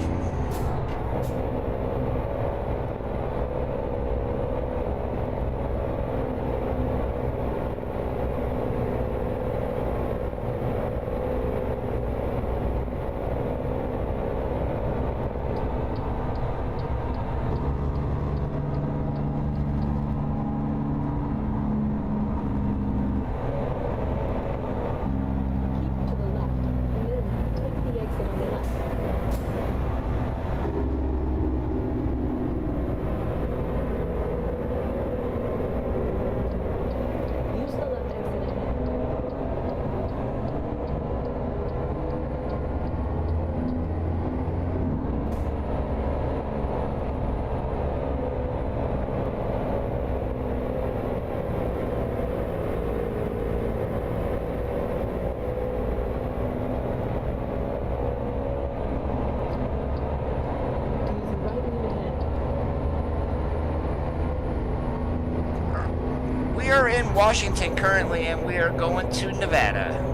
We are in Washington currently, and we are going to Nevada.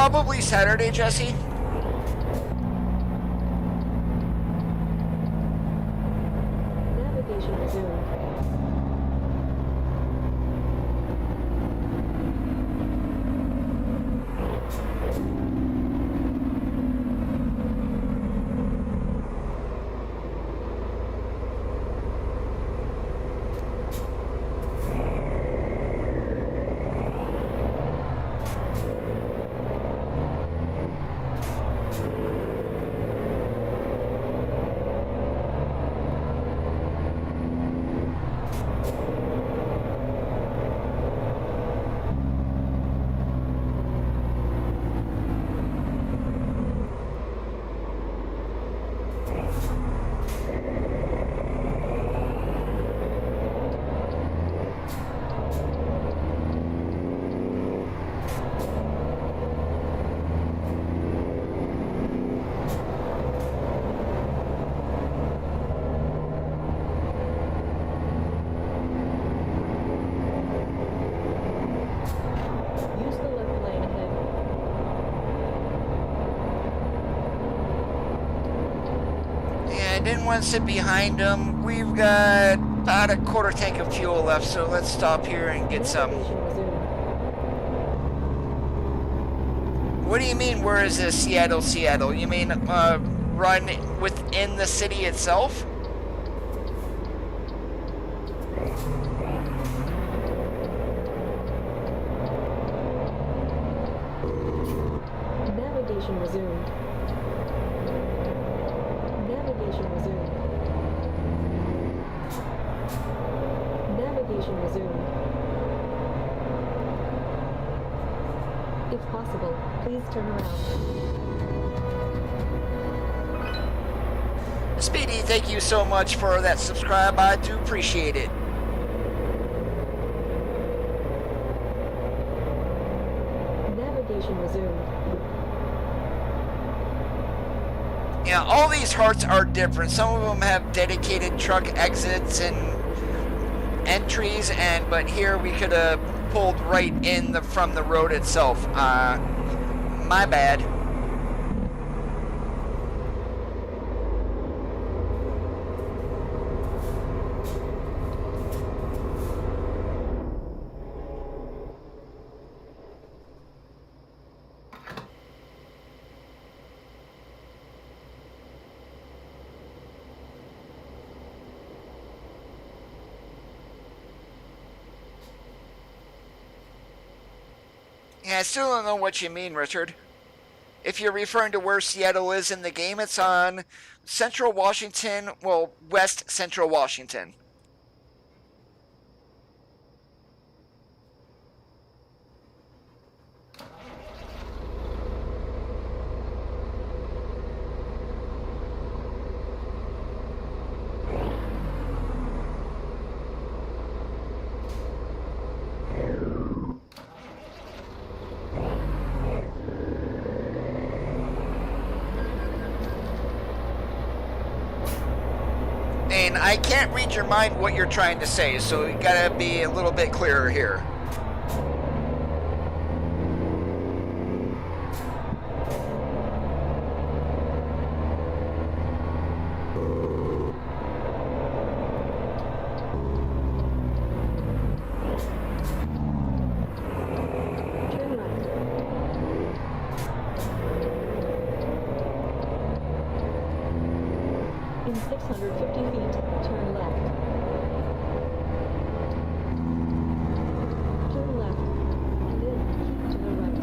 Probably Saturday, Jesse. Navigation resumed. Use the left lane ahead. Yeah, I didn't want to sit behind him. We've got about a quarter tank of fuel left, so let's stop here and get some. Navigation resumed. What do you mean, where is this Seattle, Seattle? You mean run within the city itself? Navigation resumed. Navigation resumed. Navigation resumed. If possible, please turn around. Speedy, thank you so much for that subscribe. I do appreciate it. Navigation resumed. Yeah, all these hearts are different. Some of them have dedicated truck exits and entries, but here we could have pulled right in from the road itself. My bad. Yeah, I still don't know what you mean, Richard. If you're referring to where Seattle is in the game, it's on Central Washington, well, West Central Washington. And I can't read your mind what you're trying to say, so you gotta be a little bit clearer here. Turn right. In 650 feet, turn left. Turn left, and then keep to the right.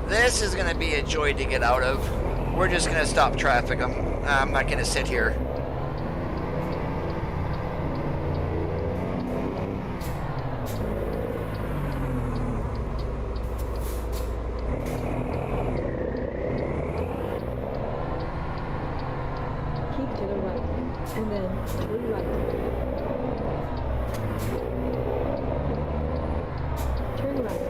This is gonna be a joy to get out of. We're just gonna stop traffic. I'm not gonna sit here. Keep to the right. And then turn right. Turn right.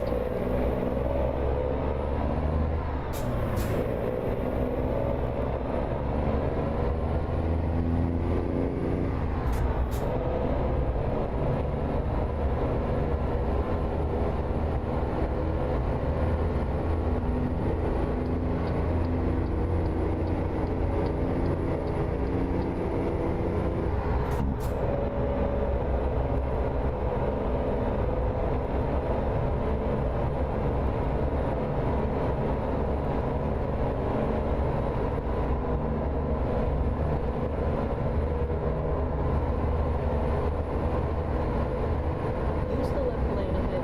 Use the left lane ahead.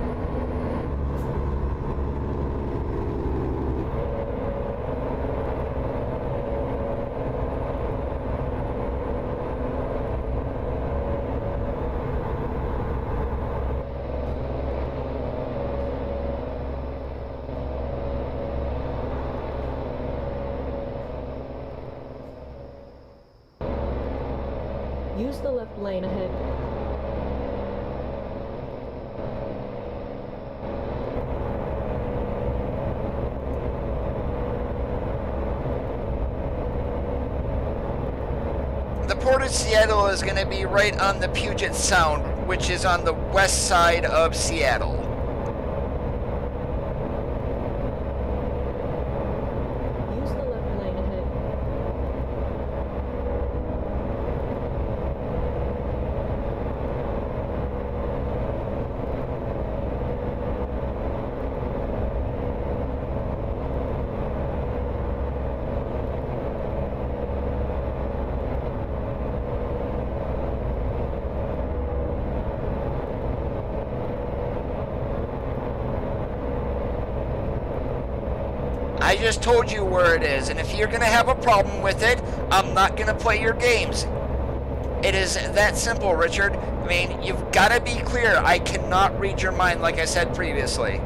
Use the left lane ahead. The Port of Seattle is going to be right on the Puget Sound, which is on the west side of Seattle. Use the left lane ahead. I just told you where it is, and if you're going to have a problem with it, I'm not going to play your games. It is that simple, Richard. I mean, you've got to be clear. I cannot read your mind like I said previously.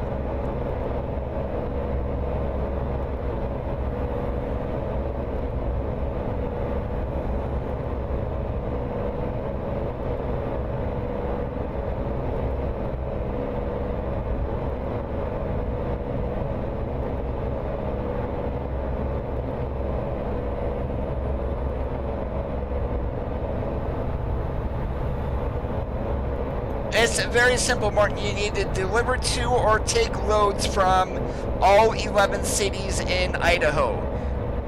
It's very simple, Martin. You need to deliver to or take loads from all 11 cities in Idaho.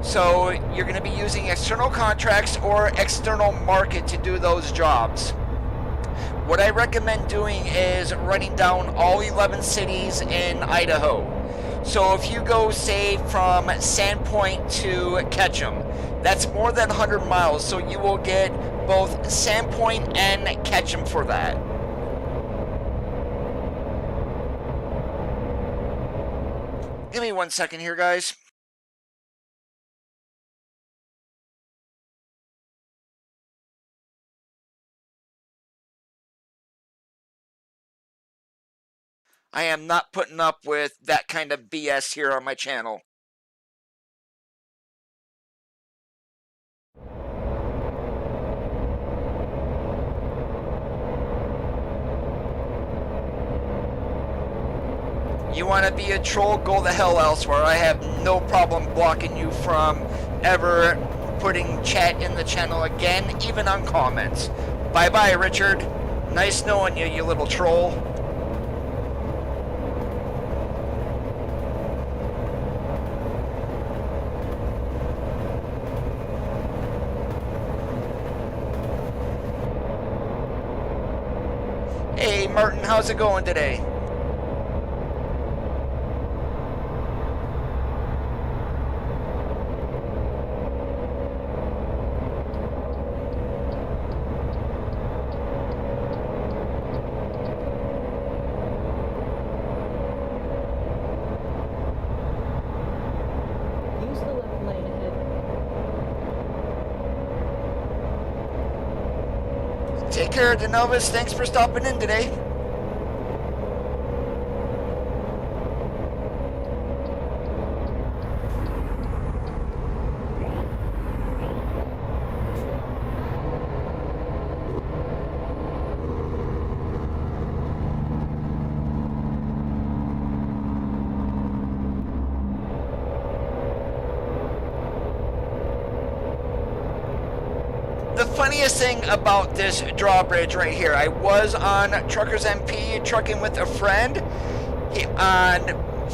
So you're going to be using external contracts or external market to do those jobs. What I recommend doing is running down all 11 cities in Idaho. So if you go, say, from Sandpoint to Ketchum, that's more than 100 miles, so you will get both Sandpoint and Ketchum for that. Give me 1 second here, guys. I am not putting up with that kind of BS here on my channel. You want to be a troll, go the hell elsewhere. I have no problem blocking you from ever putting chat in the channel again, even on comments. Bye-bye, Richard. Nice knowing you, you little troll. Hey, Martin, how's it going today? Take care, Denovas. Thanks for stopping in today. funniest thing about this drawbridge right here, I was on Truckers MP trucking with a friend.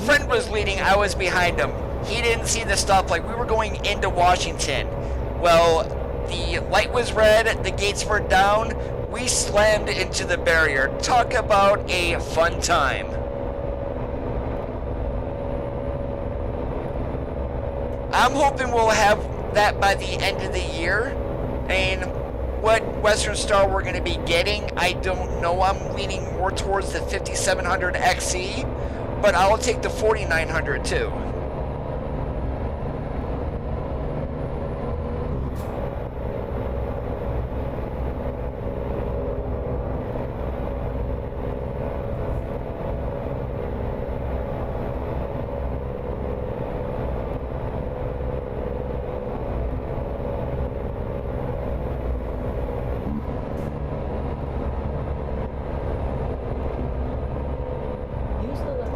Friend was leading, I was behind him. He didn't see the stoplight. We were going into Washington. Well, the light was red, the gates were down. We slammed into the barrier. Talk about a fun time. I'm hoping we'll have that by the end of the year. And what Western Star we're going to be getting, I don't know. I'm leaning more towards the 5700 XE, but I'll take the 4900 too.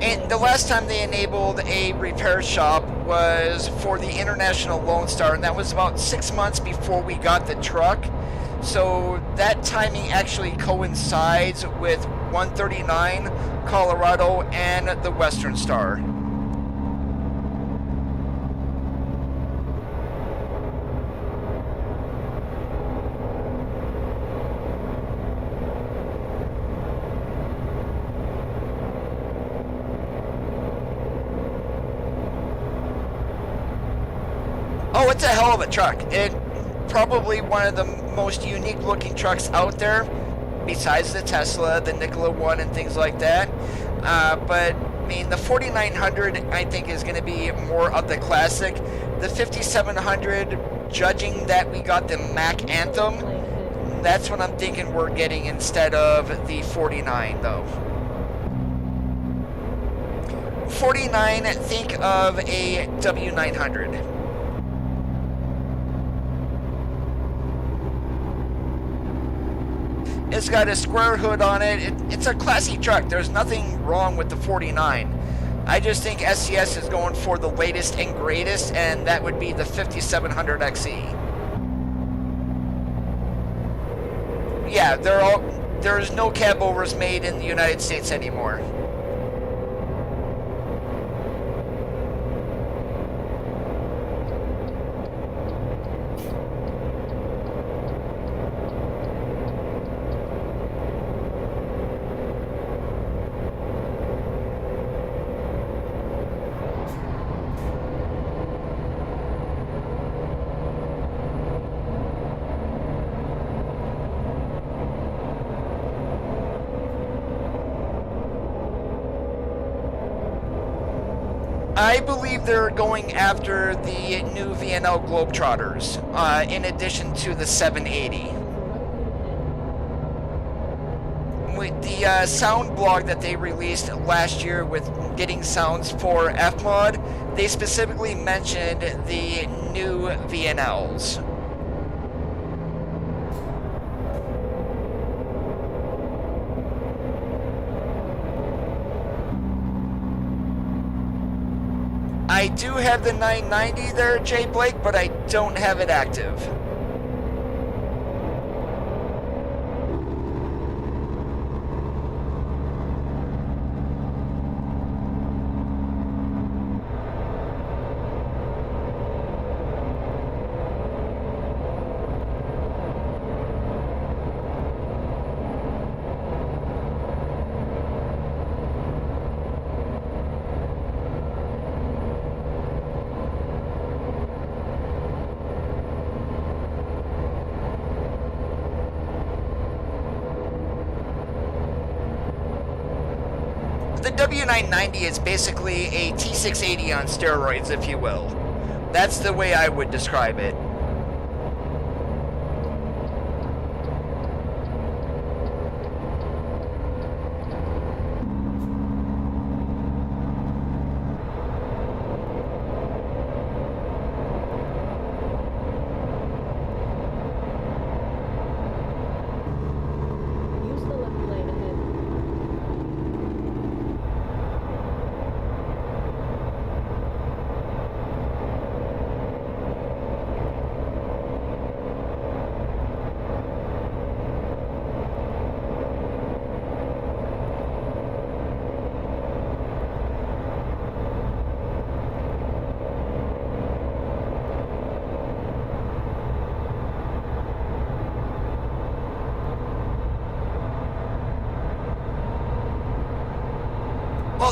And the last time they enabled a repair shop was for the International Lone Star, and that was about 6 months before we got the truck. So that timing actually coincides with 139, Colorado, and the Western Star. Oh, it's a hell of a truck. It probably one of the most unique looking trucks out there, besides the Tesla, the Nikola one, and things like that. But I mean, the 4900 I think is going to be more of the classic. The 5700, judging that we got the Mac Anthem, that's what I'm thinking we're getting instead of the 49 though. 49, think of a W900. It's got a square hood on it. It's a classy truck. There's nothing wrong with the 49. I just think SCS is going for the latest and greatest, and that would be the 5700 XE. Yeah, there's no cab overs made in the United States anymore. I believe they're going after the new VNL Globetrotters, in addition to the 780. With the sound blog that they released last year with getting sounds for FMOD, they specifically mentioned the new VNLs. I do have the 990 there, Jay Blake, but I don't have it active. The W990 is basically a T680 on steroids, if you will. That's the way I would describe it.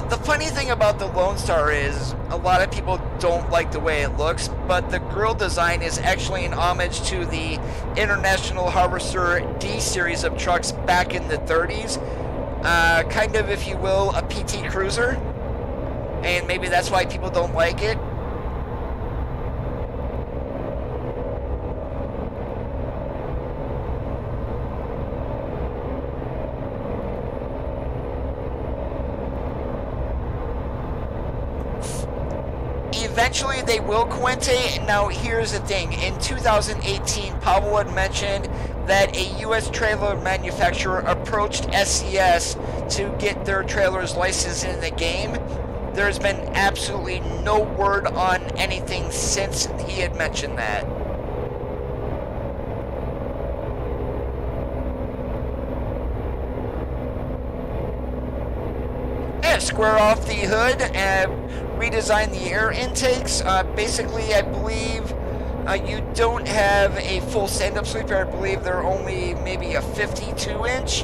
The funny thing about the Lone Star is a lot of people don't like the way it looks, but the grille design is actually an homage to the International Harvester D series of trucks back in the 30s. Kind of, if you will, a PT Cruiser, and maybe that's why people don't like it. Eventually they will, Quente. Now here's the thing, in 2018 Pavel had mentioned that a US trailer manufacturer approached SCS to get their trailers licensed in the game. There's been absolutely no word on anything since he had mentioned that. Square off the hood and redesign the air intakes. Basically, I believe you don't have a full stand-up sleeper. I believe they're only maybe a 52-inch.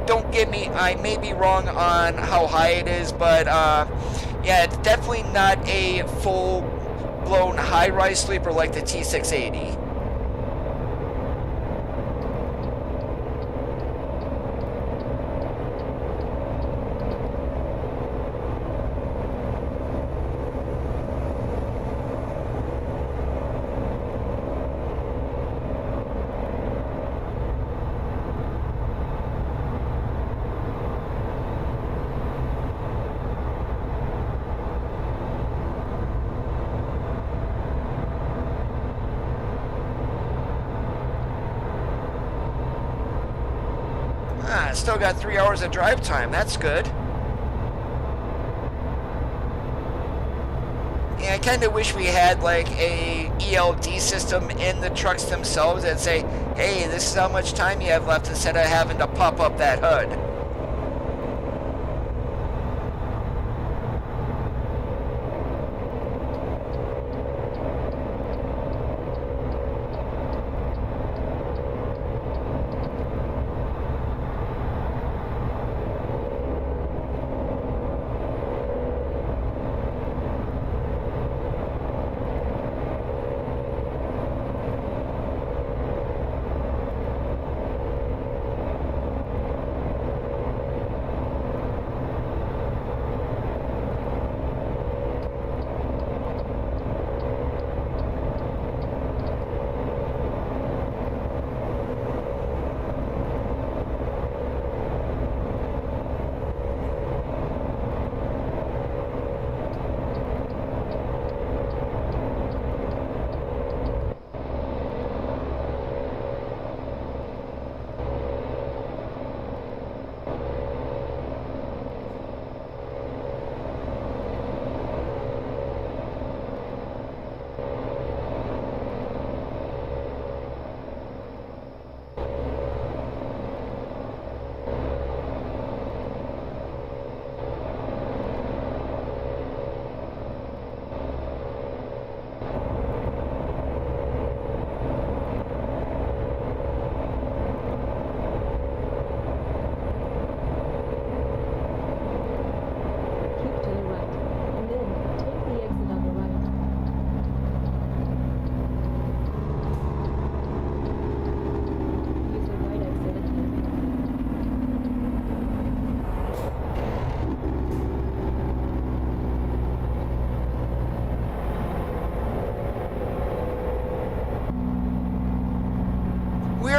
Don't get me, I may be wrong on how high it is, but yeah, it's definitely not a full-blown high-rise sleeper like the T680. Still got 3 hours of drive time. That's good. Yeah, I kind of wish we had like a ELD system in the trucks themselves that say, hey, this is how much time you have left, instead of having to pop up that HUD.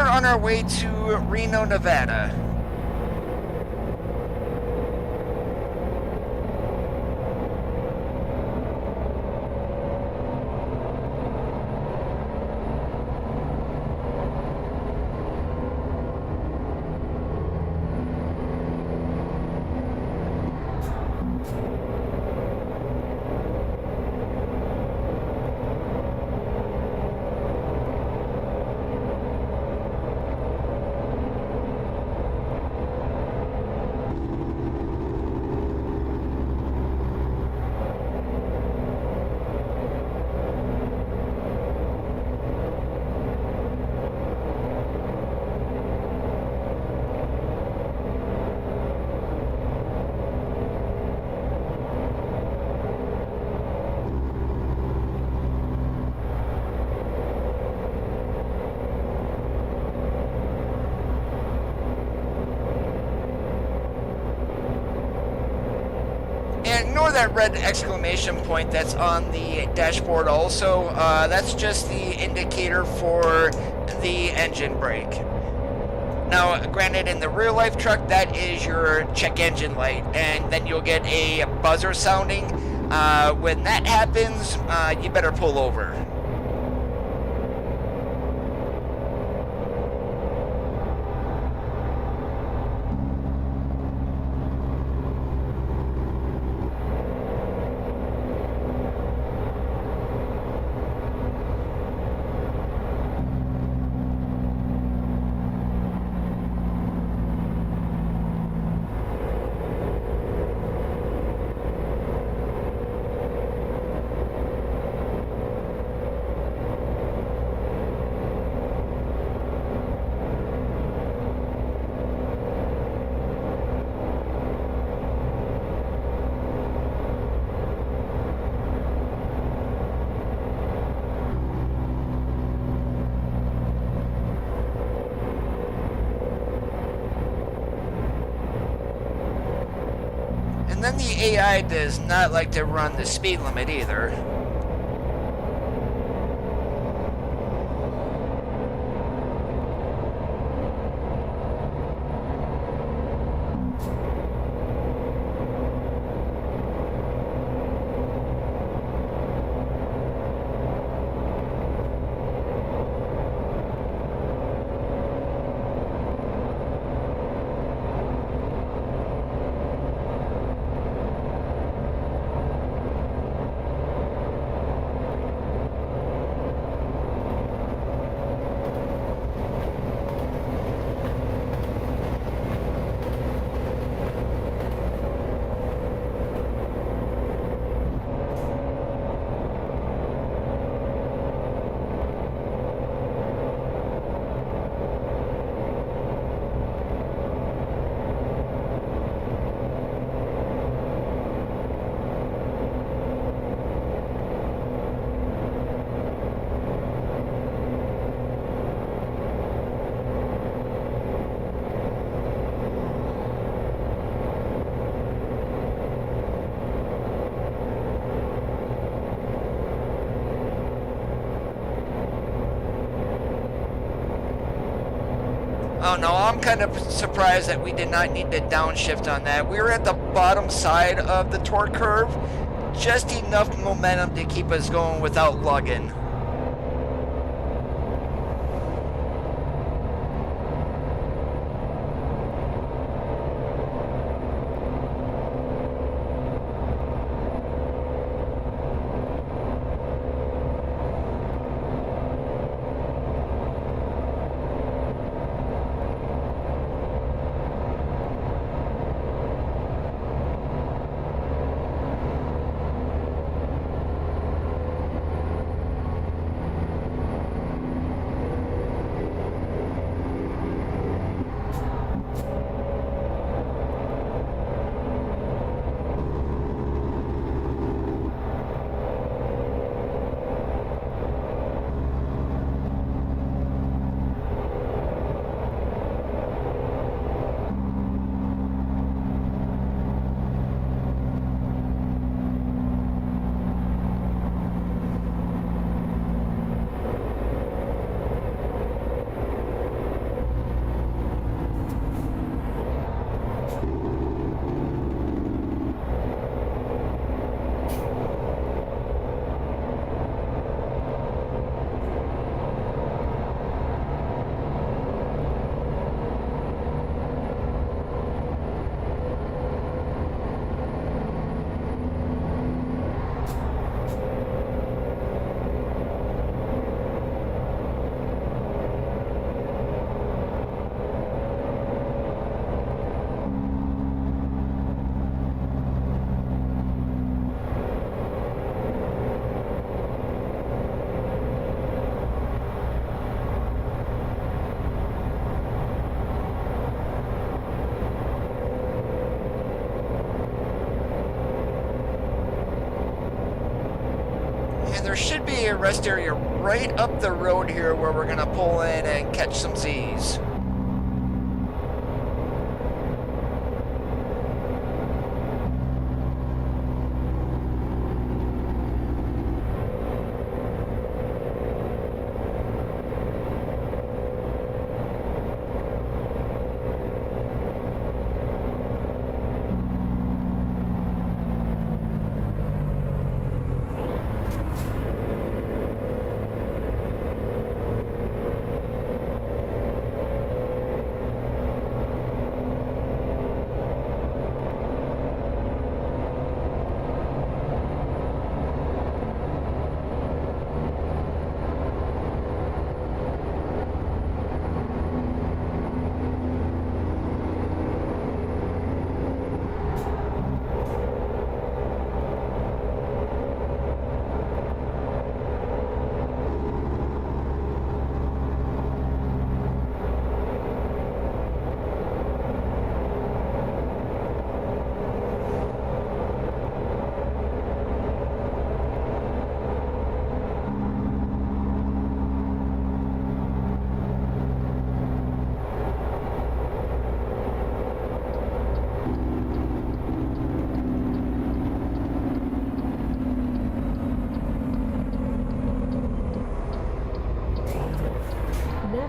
On our way to Reno, Nevada. that red exclamation point that's on the dashboard also, that's just the indicator for the engine brake. Now, granted, in the real-life truck, that is your check engine light, and then you'll get a buzzer sounding. When that happens, you better pull over. And then the AI does not like to run the speed limit either. Oh no, I'm kind of surprised that we did not need to downshift on that. We were at the bottom side of the torque curve, just enough momentum to keep us going without lugging. There should be a rest area right up the road here where we're going to pull in and catch some Z's.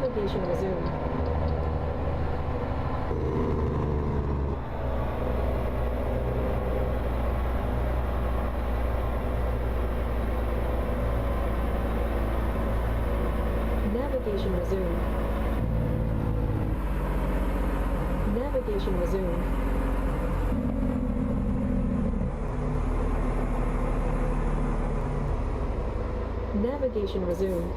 Navigation resumed. Navigation resumed. Navigation resumed. Navigation resumed.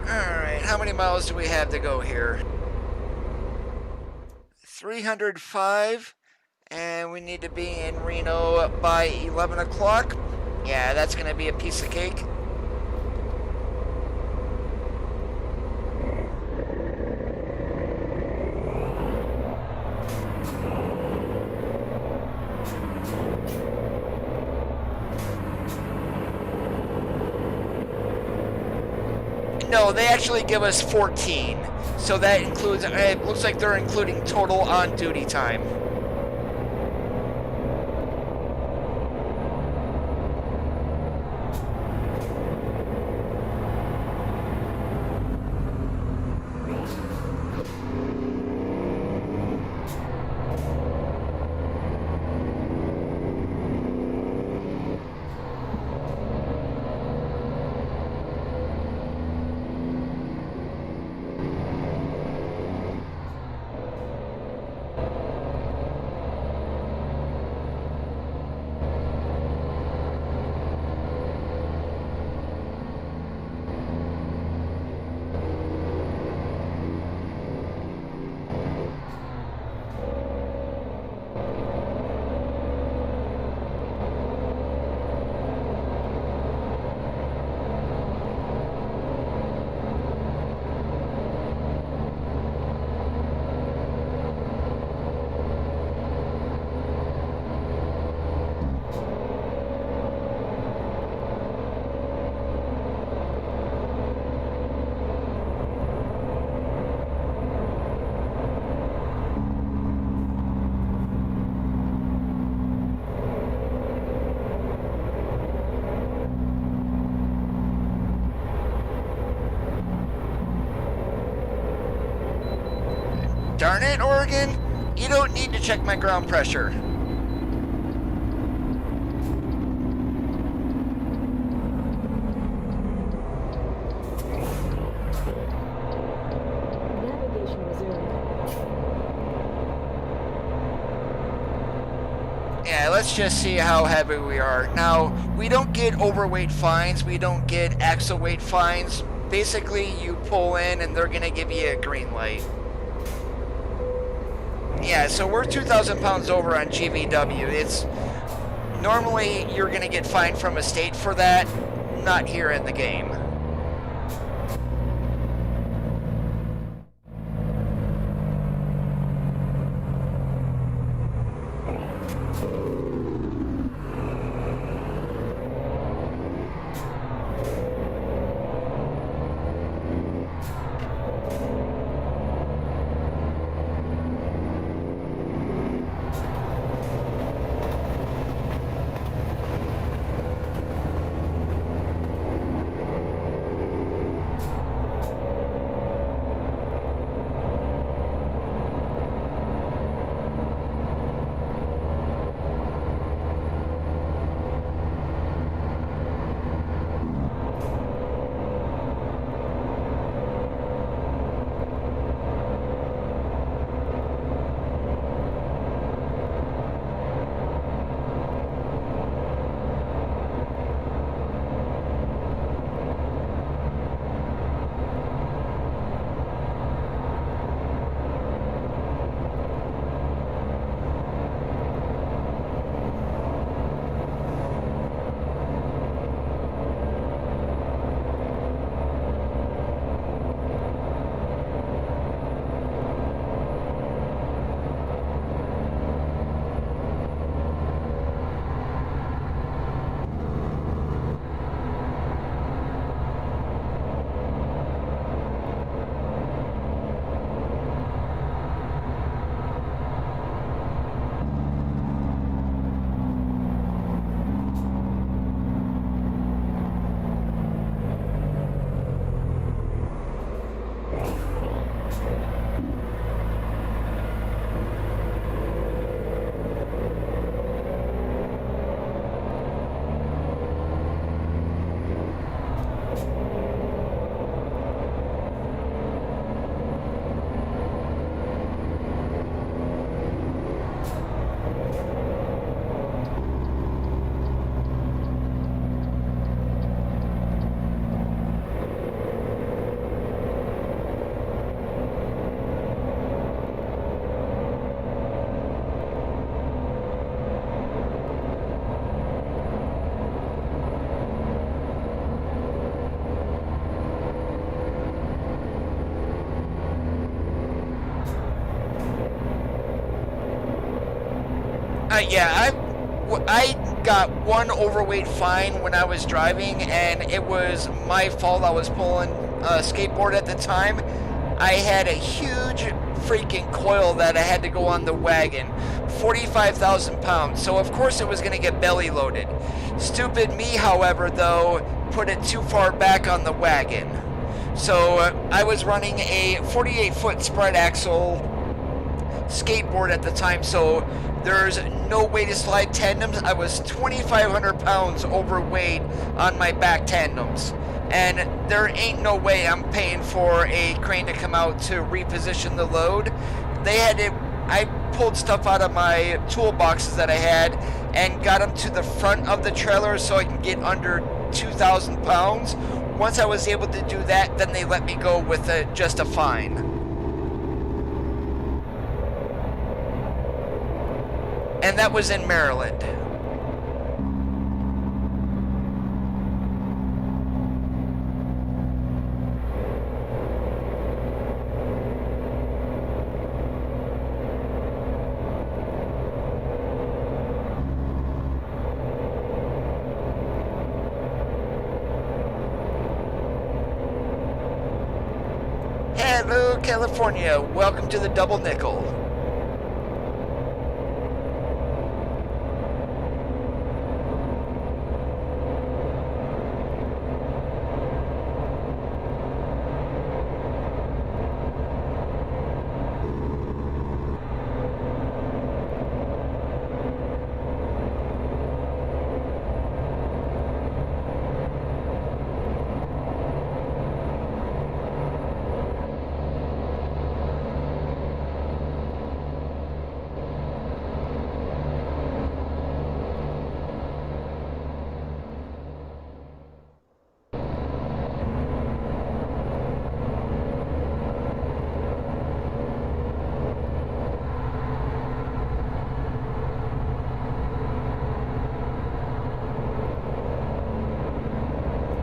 Alright, how many miles do we have to go here? 305, and we need to be in Reno by 11 o'clock. Yeah, that's going to be a piece of cake. No, they actually give us 14. So that includes, it looks like they're including total on-duty time. Darn it, Oregon! You don't need to check my ground pressure. Navigation resumed. Yeah, let's just see how heavy we are. Now, we don't get overweight fines, we don't get axle weight fines. Basically, you pull in and they're gonna give you a green light. Yeah, so we're 2,000 pounds over on GVW. It's normally you're gonna get fined from a state for that, not here in the game. Yeah, I got one overweight fine when I was driving, and it was my fault. I was pulling a skateboard at the time. I had a huge freaking coil that I had to go on the wagon, 45,000 pounds, so of course it was going to get belly loaded. Stupid me, however, though, put it too far back on the wagon. So I was running a 48-foot spread axle skateboard at the time, so there's no way to slide tandems. I was 2,500 pounds overweight on my back tandems, and there ain't no way I'm paying for a crane to come out to reposition the load. They had to, I pulled stuff out of my toolboxes that I had and got them to the front of the trailer so I can get under 2,000 pounds. Once I was able to do that, then they let me go with just a fine. And that was in Maryland. Hello, California. Welcome to the Double Nickel.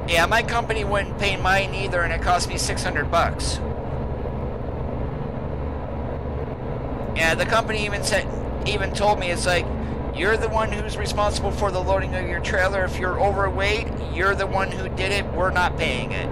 Yeah, my company wouldn't pay mine either, and it cost me $600. Yeah, the company even told me, it's like, you're the one who's responsible for the loading of your trailer. If you're overweight, you're the one who did it. We're not paying it.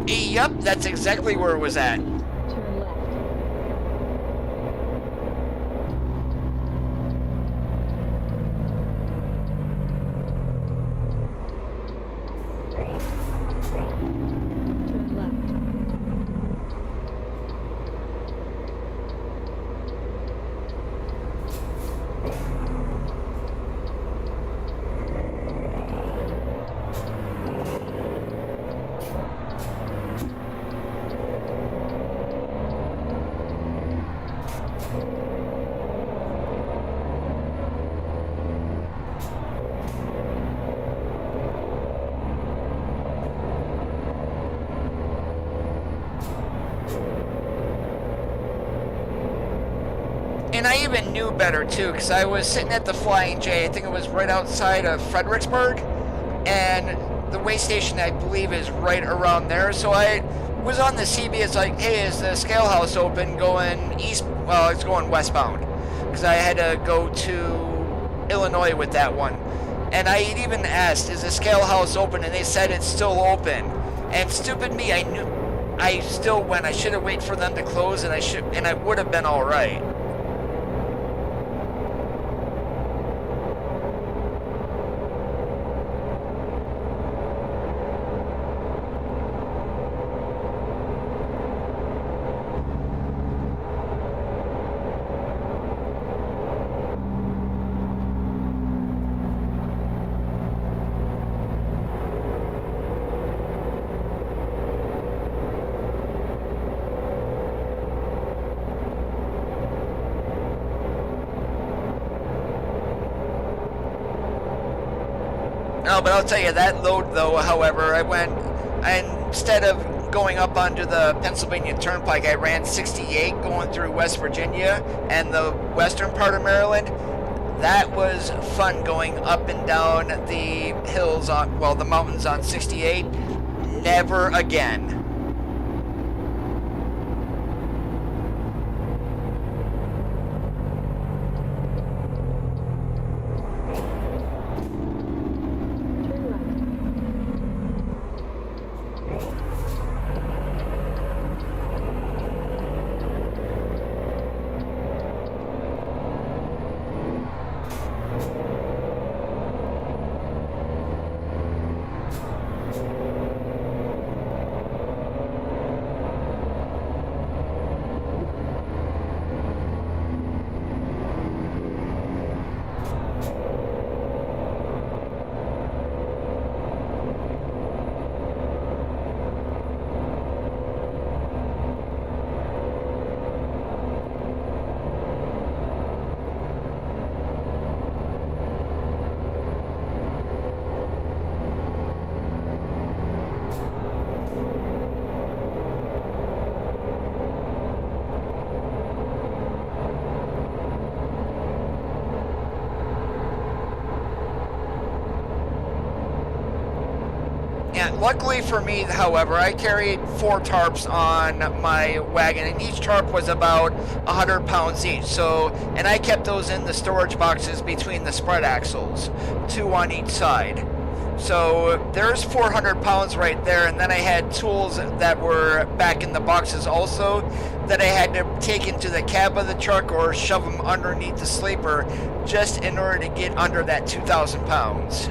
Yep, that's exactly where it was at. Turn left. Turn left. And I even knew better too, because I was sitting at the Flying J. I think it was right outside of Fredericksburg, and the way station I believe is right around there. So I was on the CB. It's like, hey, is the scale house open going east? Well, it's going westbound, because I had to go to Illinois with that one. And I had even asked, is the scale house open? And they said it's still open. And stupid me, I knew. I still went. I should have waited for them to close, and I would have been all right. No, but I'll tell you, that load though, however, instead of going up onto the Pennsylvania Turnpike, I ran 68 going through West Virginia and the western part of Maryland. That was fun going up and down the hills the mountains on 68. Never again. Luckily for me, however, I carried 4 tarps on my wagon, and each tarp was about 100 pounds each. So, and I kept those in the storage boxes between the spread axles, 2 on each side. So there's 400 pounds right there, and then I had tools that were back in the boxes also that I had to take into the cab of the truck or shove them underneath the sleeper just in order to get under that 2,000 pounds.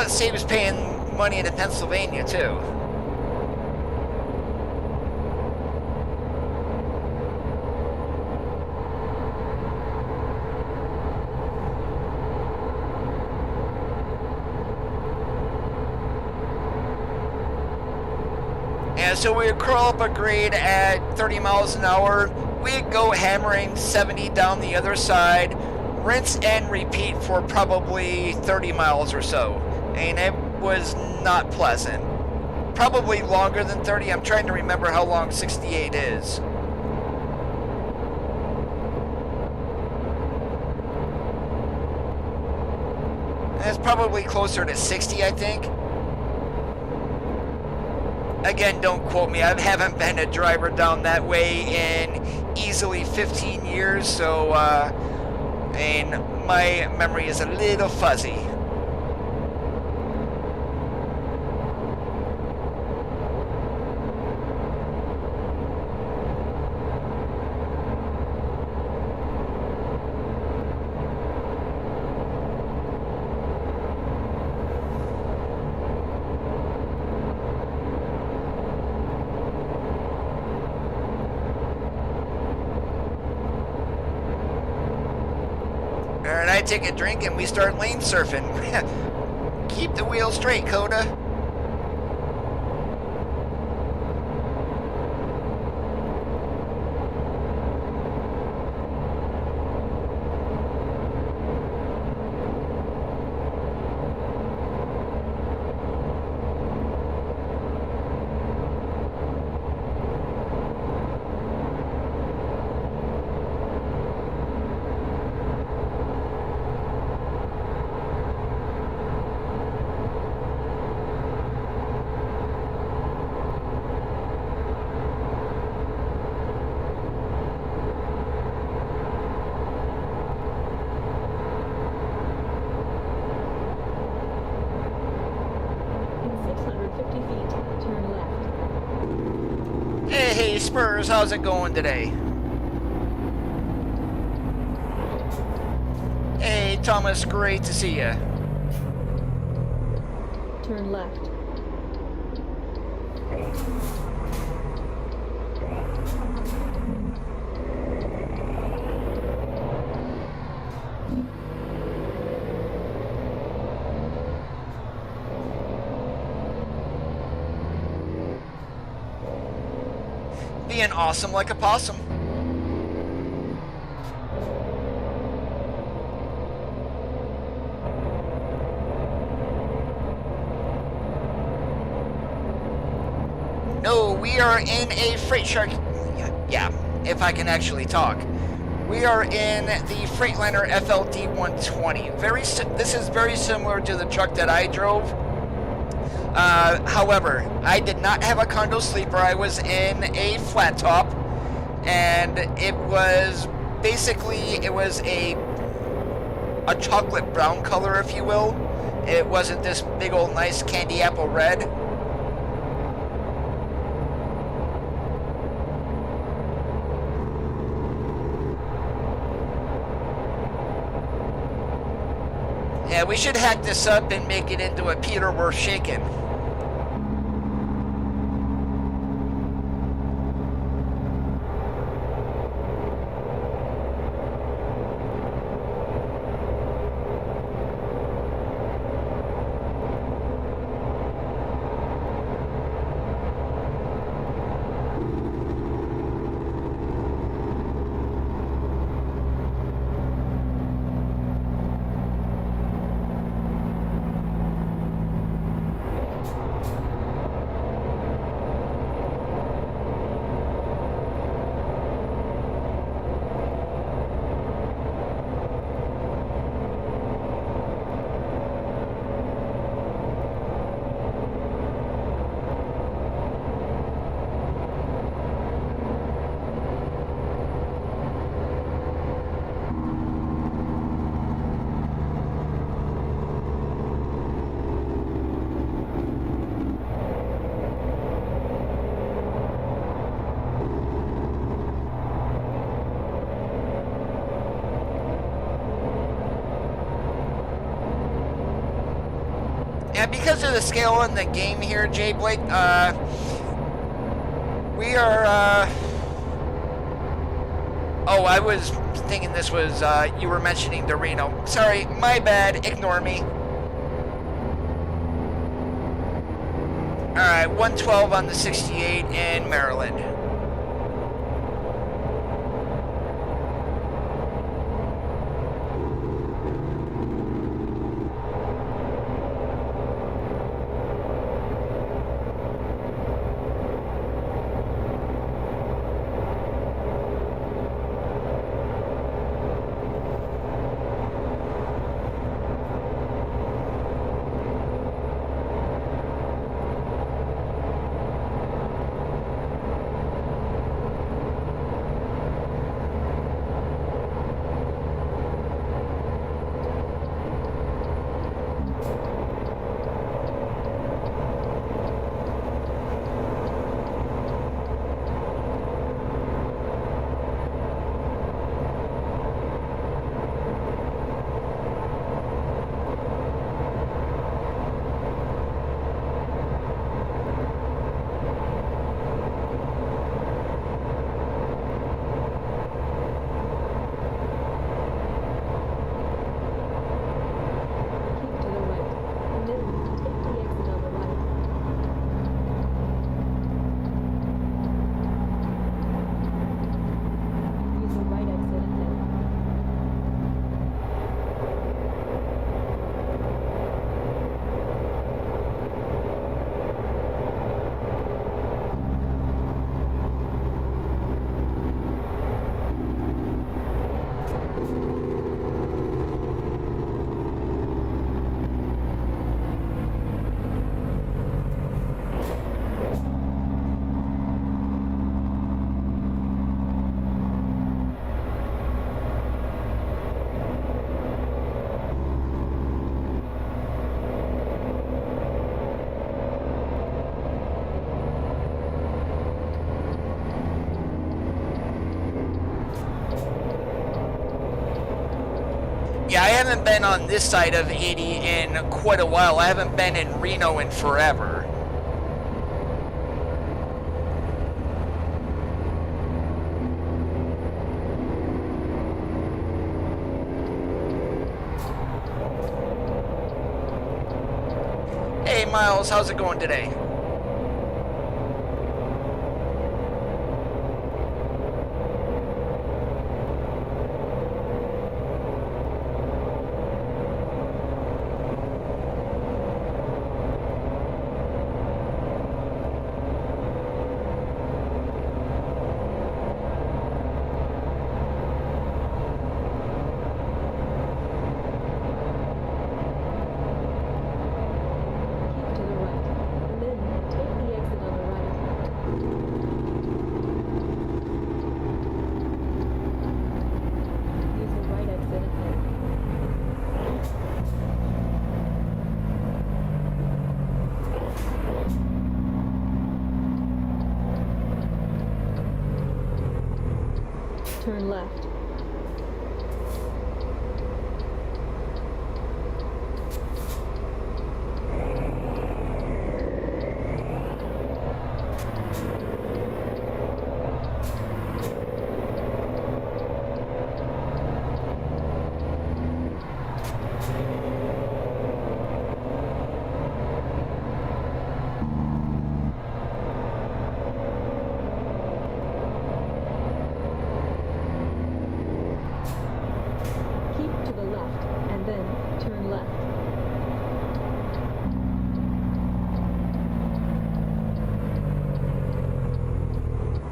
It saves paying money into Pennsylvania too. And so we would curl up a grade at 30 miles an hour. We'd go hammering 70 down the other side, rinse and repeat for probably 30 miles or so. And it was not pleasant. Probably longer than 30. I'm trying to remember how long 68 is. And it's probably closer to 60, I think. Again, don't quote me. I haven't been a driver down that way in easily 15 years, so and my memory is a little fuzzy. And I take a drink and we start lane surfing. Keep the wheel straight, Coda. Hey, Spurs, how's it going today? Hey, Thomas, great to see you. Turn left. Being awesome like a possum. No, we are in a Freight Shark. Yeah, if I can actually talk. We are in the Freightliner FLD 120. This is very similar to the truck that I drove. However, I did not have a condo sleeper. I was in a flat top, and it was basically a chocolate brown color, if you will. It wasn't this big old nice candy apple red. Yeah, we should hack this up and make it into a Peter worth shaking. Yeah, because of the scale in the game here, Jay Blake, we are, oh, I was thinking this was, you were mentioning the Reno. Sorry, my bad, ignore me. Alright, 112 on the 68 in Maryland. haven't been on this side of 80 in quite a while. I haven't been in Reno in forever. Hey Miles, how's it going today? Turn left.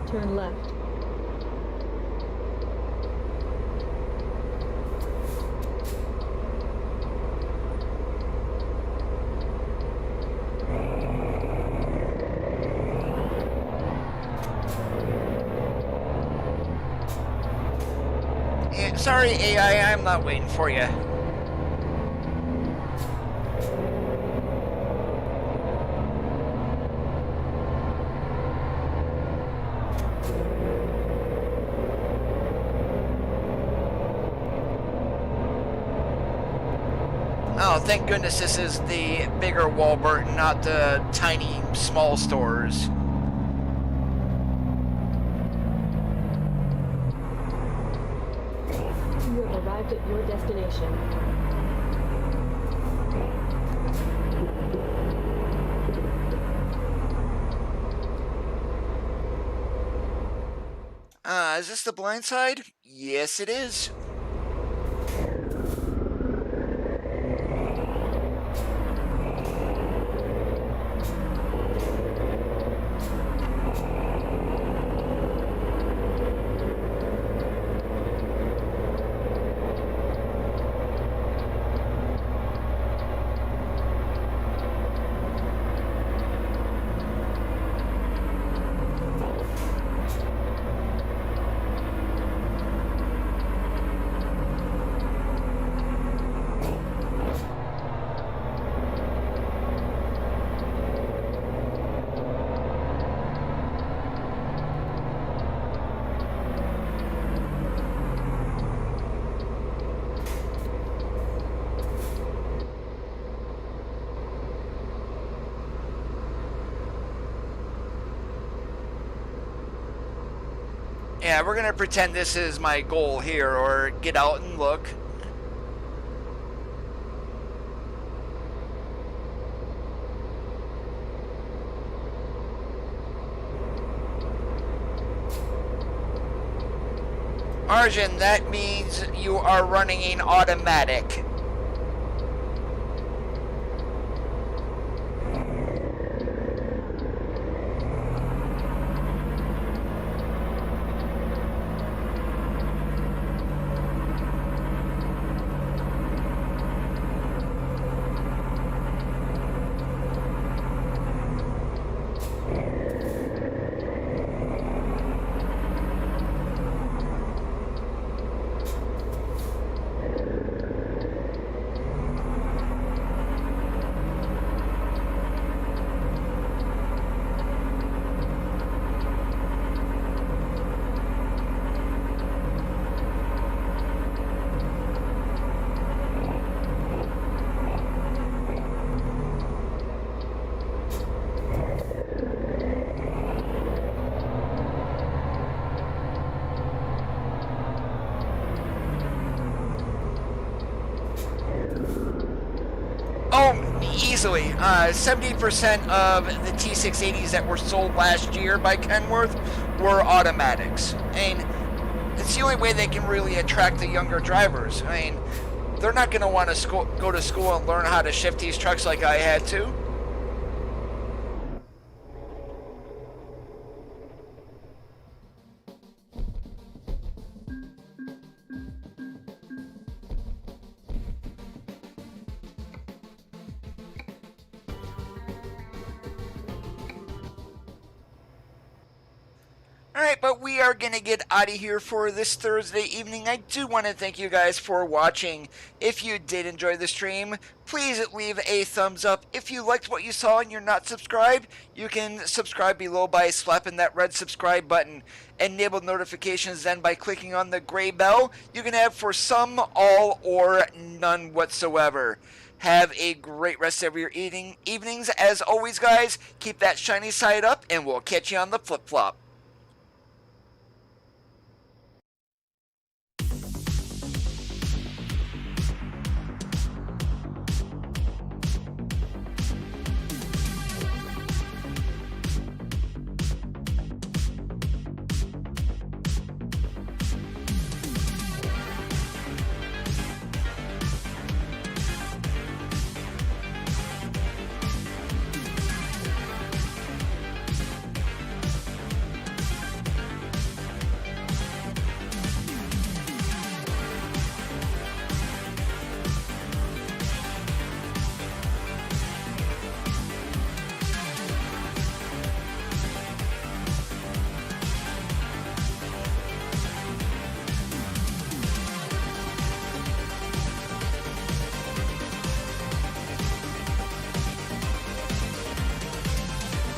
Turn left. Yeah, sorry, AI, I'm not waiting for you. Oh, thank goodness this is the bigger Walmart, not the tiny, small stores. You have arrived at your destination. Is this the blind side? Yes, it is. Yeah, we're gonna pretend this is my goal here, or get out and look. Arjun, that means you are running in automatic. easily. 70% of the T680s that were sold last year by Kenworth were automatics. I mean, it's the only way they can really attract the younger drivers. I mean, they're not going to want to go to school and learn how to shift these trucks like I had to. Alright, but we are going to get out of here for this Thursday evening. I do want to thank you guys for watching. If you did enjoy the stream, please leave a thumbs up. If you liked what you saw and you're not subscribed, you can subscribe below by slapping that red subscribe button. Enable notifications then by clicking on the gray bell. You can have for some, all, or none whatsoever. Have a great rest of your evenings. As always, guys, keep that shiny side up, and we'll catch you on the flip-flop.